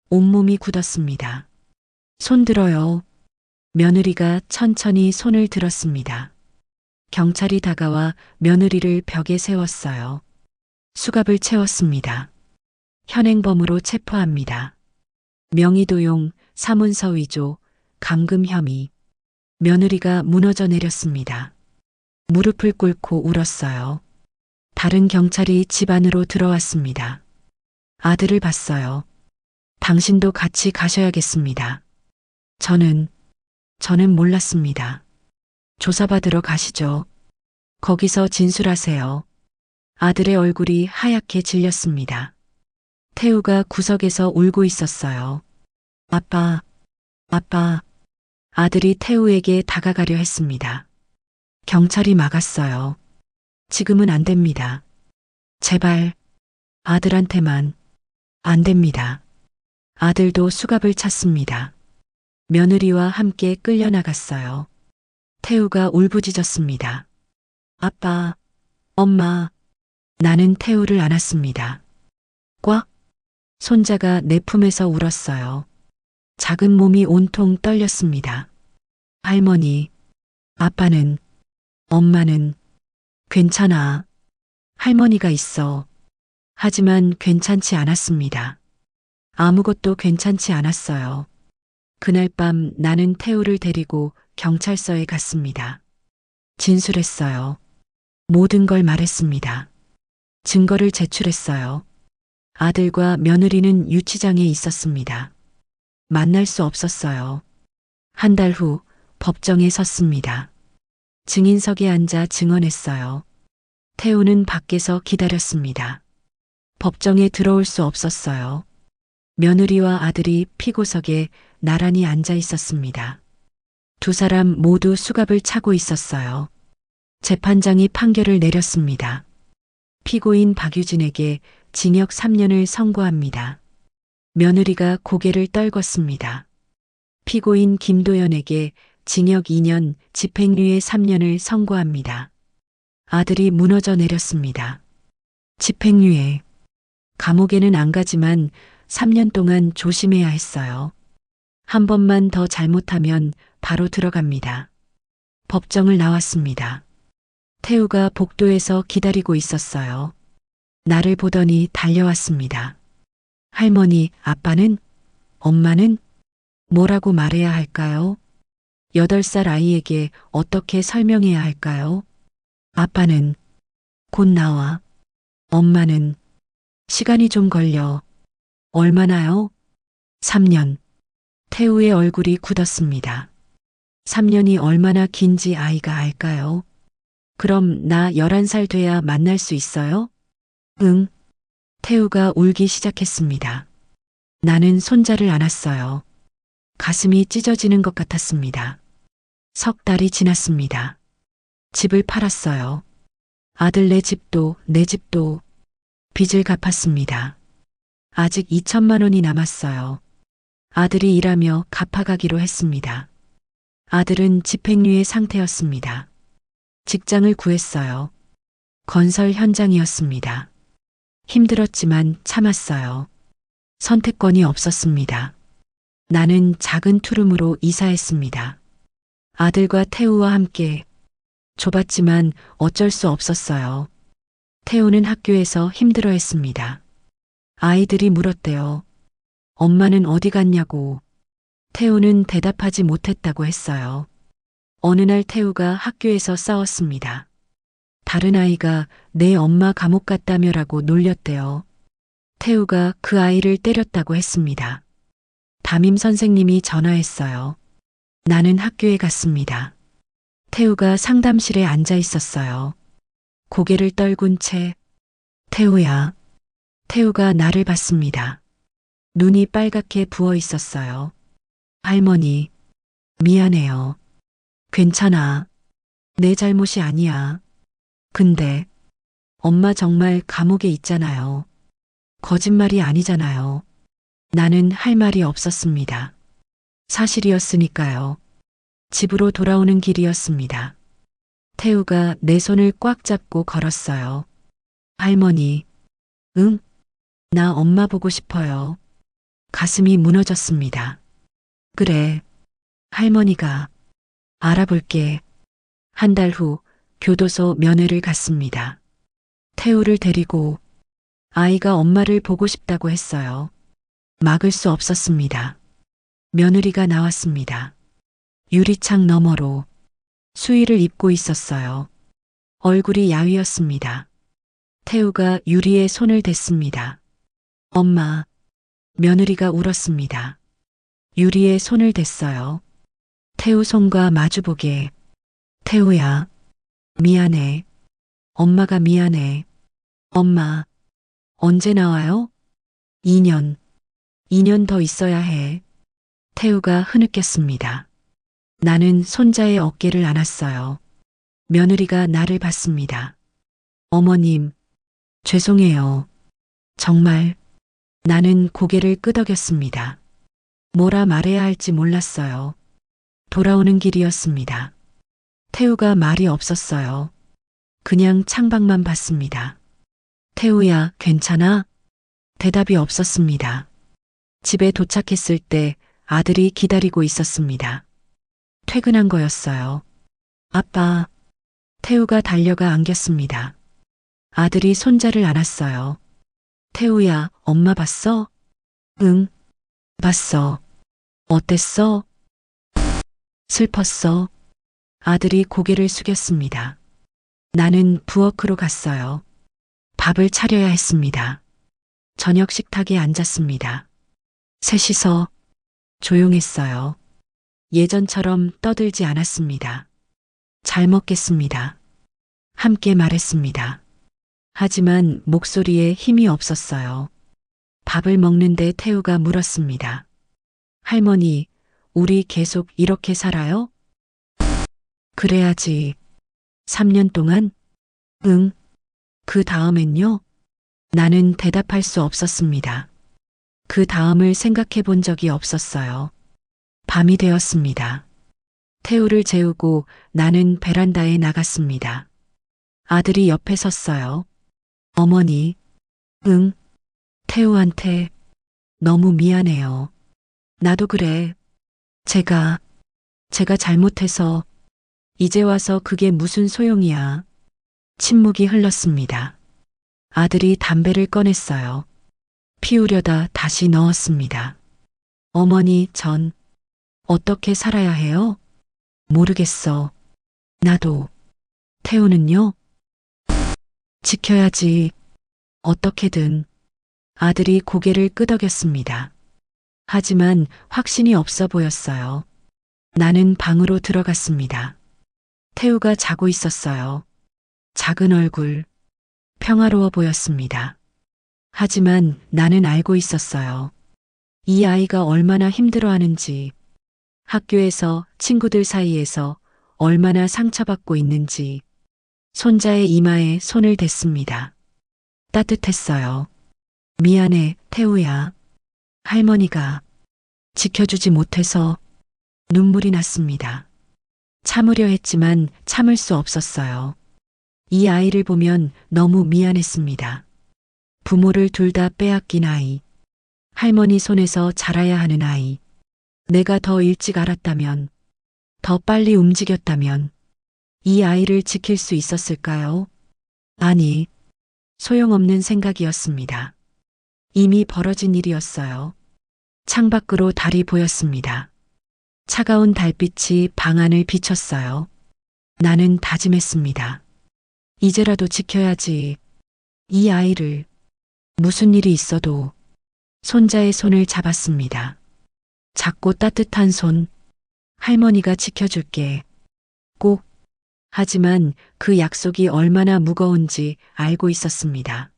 온몸이 굳었습니다. 손 들어요. 며느리가 천천히 손을 들었습니다. 경찰이 다가와 며느리를 벽에 세웠어요. 수갑을 채웠습니다. 현행범으로 체포합니다. 명의도용, 사문서 위조, 감금 혐의. 며느리가 무너져 내렸습니다. 무릎을 꿇고 울었어요. 다른 경찰이 집 안으로 들어왔습니다. 아들을 봤어요. 당신도 같이 가셔야겠습니다. 저는 몰랐습니다. 조사받으러 가시죠. 거기서 진술하세요. 아들의 얼굴이 하얗게 질렸습니다. 태우가 구석에서 울고 있었어요. 아빠. 아들이 태우에게 다가가려 했습니다. 경찰이 막았어요. 지금은 안 됩니다. 제발, 아들한테만. 안 됩니다. 아들도 수갑을 찼습니다. 며느리와 함께 끌려나갔어요. 태우가 울부짖었습니다. 아빠, 엄마. 나는 태우를 안았습니다. 꽉. 손자가 내 품에서 울었어요. 작은 몸이 온통 떨렸습니다. 할머니, 아빠는, 엄마는, 괜찮아. 할머니가 있어. 하지만 괜찮지 않았습니다. 아무것도 괜찮지 않았어요. 그날 밤 나는 태우를 데리고 경찰서에 갔습니다. 진술했어요. 모든 걸 말했습니다. 증거를 제출했어요. 아들과 며느리는 유치장에 있었습니다. 만날 수 없었어요. 한 달 후 법정에 섰습니다. 증인석에 앉아 증언했어요. 태우는 밖에서 기다렸습니다. 법정에 들어올 수 없었어요. 며느리와 아들이 피고석에 나란히 앉아 있었습니다. 두 사람 모두 수갑을 차고 있었어요. 재판장이 판결을 내렸습니다. 피고인 박유진에게 징역 3년을 선고합니다. 며느리가 고개를 떨궜습니다. 피고인 김도연에게 징역 2년, 집행유예 3년을 선고합니다. 아들이 무너져 내렸습니다. 집행유예. 감옥에는 안 가지만 3년 동안 조심해야 했어요. 한 번만 더 잘못하면 바로 들어갑니다. 법정을 나왔습니다. 태우가 복도에서 기다리고 있었어요. 나를 보더니 달려왔습니다. 할머니, 아빠는? 엄마는? 뭐라고 말해야 할까요? 8살 아이에게 어떻게 설명해야 할까요? 아빠는 곧 나와. 엄마는 시간이 좀 걸려. 얼마나요? 3년. 태우의 얼굴이 굳었습니다. 3년이 얼마나 긴지 아이가 알까요? 그럼 나 11살 돼야 만날 수 있어요? 응. 태우가 울기 시작했습니다. 나는 손자를 안았어요. 가슴이 찢어지는 것 같았습니다. 석 달이 지났습니다. 집을 팔았어요. 아들네 집도 내 집도 빚을 갚았습니다. 아직 2천만 원이 남았어요. 아들이 일하며 갚아가기로 했습니다. 아들은 집행유예 상태였습니다. 직장을 구했어요. 건설 현장이었습니다. 힘들었지만 참았어요. 선택권이 없었습니다. 나는 작은 투룸으로 이사했습니다. 아들과 태우와 함께. 좁았지만 어쩔 수 없었어요. 태우는 학교에서 힘들어했습니다. 아이들이 물었대요. 엄마는 어디 갔냐고. 태우는 대답하지 못했다고 했어요. 어느 날 태우가 학교에서 싸웠습니다. 다른 아이가 내 엄마 감옥 갔다며라고 놀렸대요. 태우가 그 아이를 때렸다고 했습니다. 담임 선생님이 전화했어요. 나는 학교에 갔습니다. 태우가 상담실에 앉아 있었어요. 고개를 떨군 채 태우야. 태우가 나를 봤습니다. 눈이 빨갛게 부어 있었어요. 할머니, 미안해요. 괜찮아. 내 잘못이 아니야. 근데 엄마 정말 감옥에 있잖아요. 거짓말이 아니잖아요. 나는 할 말이 없었습니다. 사실이었으니까요. 집으로 돌아오는 길이었습니다. 태우가 내 손을 꽉 잡고 걸었어요. 할머니, 응? 나 엄마 보고 싶어요. 가슴이 무너졌습니다. 그래, 할머니가 알아볼게. 한 달 후 교도소 면회를 갔습니다. 태우를 데리고 아이가 엄마를 보고 싶다고 했어요. 막을 수 없었습니다. 며느리가 나왔습니다. 유리창 너머로 수의를 입고 있었어요. 얼굴이 야위었습니다. 태우가 유리에 손을 댔습니다. 엄마, 며느리가 울었습니다. 유리에 손을 댔어요. 태우 손과 마주보게. 태우야, 미안해. 엄마가 미안해. 엄마, 언제 나와요? 2년. 2년 더 있어야 해. 태우가 흐느꼈습니다. 나는 손자의 어깨를 안았어요. 며느리가 나를 봤습니다. 어머님, 죄송해요. 정말. 나는 고개를 끄덕였습니다. 뭐라 말해야 할지 몰랐어요. 돌아오는 길이었습니다. 태우가 말이 없었어요. 그냥 창밖만 봤습니다. 태우야, 괜찮아? 대답이 없었습니다. 집에 도착했을 때 아들이 기다리고 있었습니다. 퇴근한 거였어요. 아빠. 태우가 달려가 안겼습니다. 아들이 손자를 안았어요. 태우야, 엄마 봤어? 응, 봤어. 어땠어? 슬펐어. 아들이 고개를 숙였습니다. 나는 부엌으로 갔어요. 밥을 차려야 했습니다. 저녁 식탁에 앉았습니다. 셋이서 조용했어요. 예전처럼 떠들지 않았습니다. 잘 먹겠습니다. 함께 말했습니다. 하지만 목소리에 힘이 없었어요. 밥을 먹는데 태우가 물었습니다. 할머니, 우리 계속 이렇게 살아요? 그래야지. 3년 동안? 응. 그 다음엔요? 나는 대답할 수 없었습니다. 그 다음을 생각해 본 적이 없었어요. 밤이 되었습니다. 태우를 재우고 나는 베란다에 나갔습니다. 아들이 옆에 섰어요. 어머니, 응, 태우한테 너무 미안해요. 나도 그래. 제가 잘못해서 이제 와서 그게 무슨 소용이야. 침묵이 흘렀습니다. 아들이 담배를 꺼냈어요. 피우려다 다시 넣었습니다. 어머니, 전 어떻게 살아야 해요? 모르겠어. 나도. 태우는요? 지켜야지. 어떻게든. 아들이 고개를 끄덕였습니다. 하지만 확신이 없어 보였어요. 나는 방으로 들어갔습니다. 태우가 자고 있었어요. 작은 얼굴, 평화로워 보였습니다. 하지만 나는 알고 있었어요. 이 아이가 얼마나 힘들어하는지, 학교에서 친구들 사이에서 얼마나 상처받고 있는지. 손자의 이마에 손을 댔습니다. 따뜻했어요. 미안해, 태우야. 할머니가 지켜주지 못해서. 눈물이 났습니다. 참으려 했지만 참을 수 없었어요. 이 아이를 보면 너무 미안했습니다. 부모를 둘 다 빼앗긴 아이. 할머니 손에서 자라야 하는 아이. 내가 더 일찍 알았다면, 더 빨리 움직였다면 이 아이를 지킬 수 있었을까요? 아니, 소용없는 생각이었습니다. 이미 벌어진 일이었어요. 창밖으로 달이 보였습니다. 차가운 달빛이 방 안을 비쳤어요. 나는 다짐했습니다. 이제라도 지켜야지. 이 아이를. 무슨 일이 있어도. 손자의 손을 잡았습니다. 작고 따뜻한 손. 할머니가 지켜줄게. 꼭 하지만 그 약속이 얼마나 무거운지 알고 있었습니다.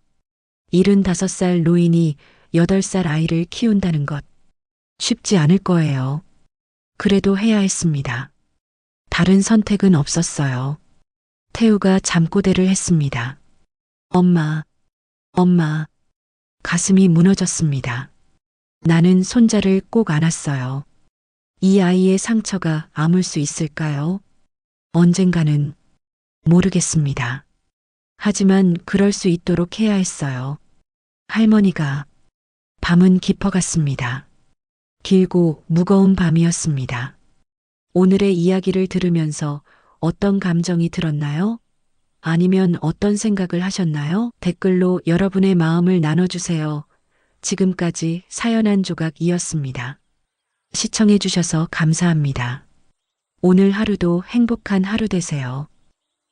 75살 노인이 8살 아이를 키운다는 것 쉽지 않을 거예요. 그래도 해야 했습니다. 다른 선택은 없었어요. 태우가 잠꼬대를 했습니다. 엄마, 엄마. 가슴이 무너졌습니다. 나는 손자를 꼭 안았어요. 이 아이의 상처가 아물 수 있을까요? 언젠가는 모르겠습니다. 하지만 그럴 수 있도록 해야 했어요. 할머니가 밤은 깊어갔습니다. 길고 무거운 밤이었습니다. 오늘의 이야기를 들으면서 어떤 감정이 들었나요? 아니면 어떤 생각을 하셨나요? 댓글로 여러분의 마음을 나눠주세요. 지금까지 사연 한 조각이었습니다. 시청해주셔서 감사합니다. 오늘 하루도 행복한 하루 되세요.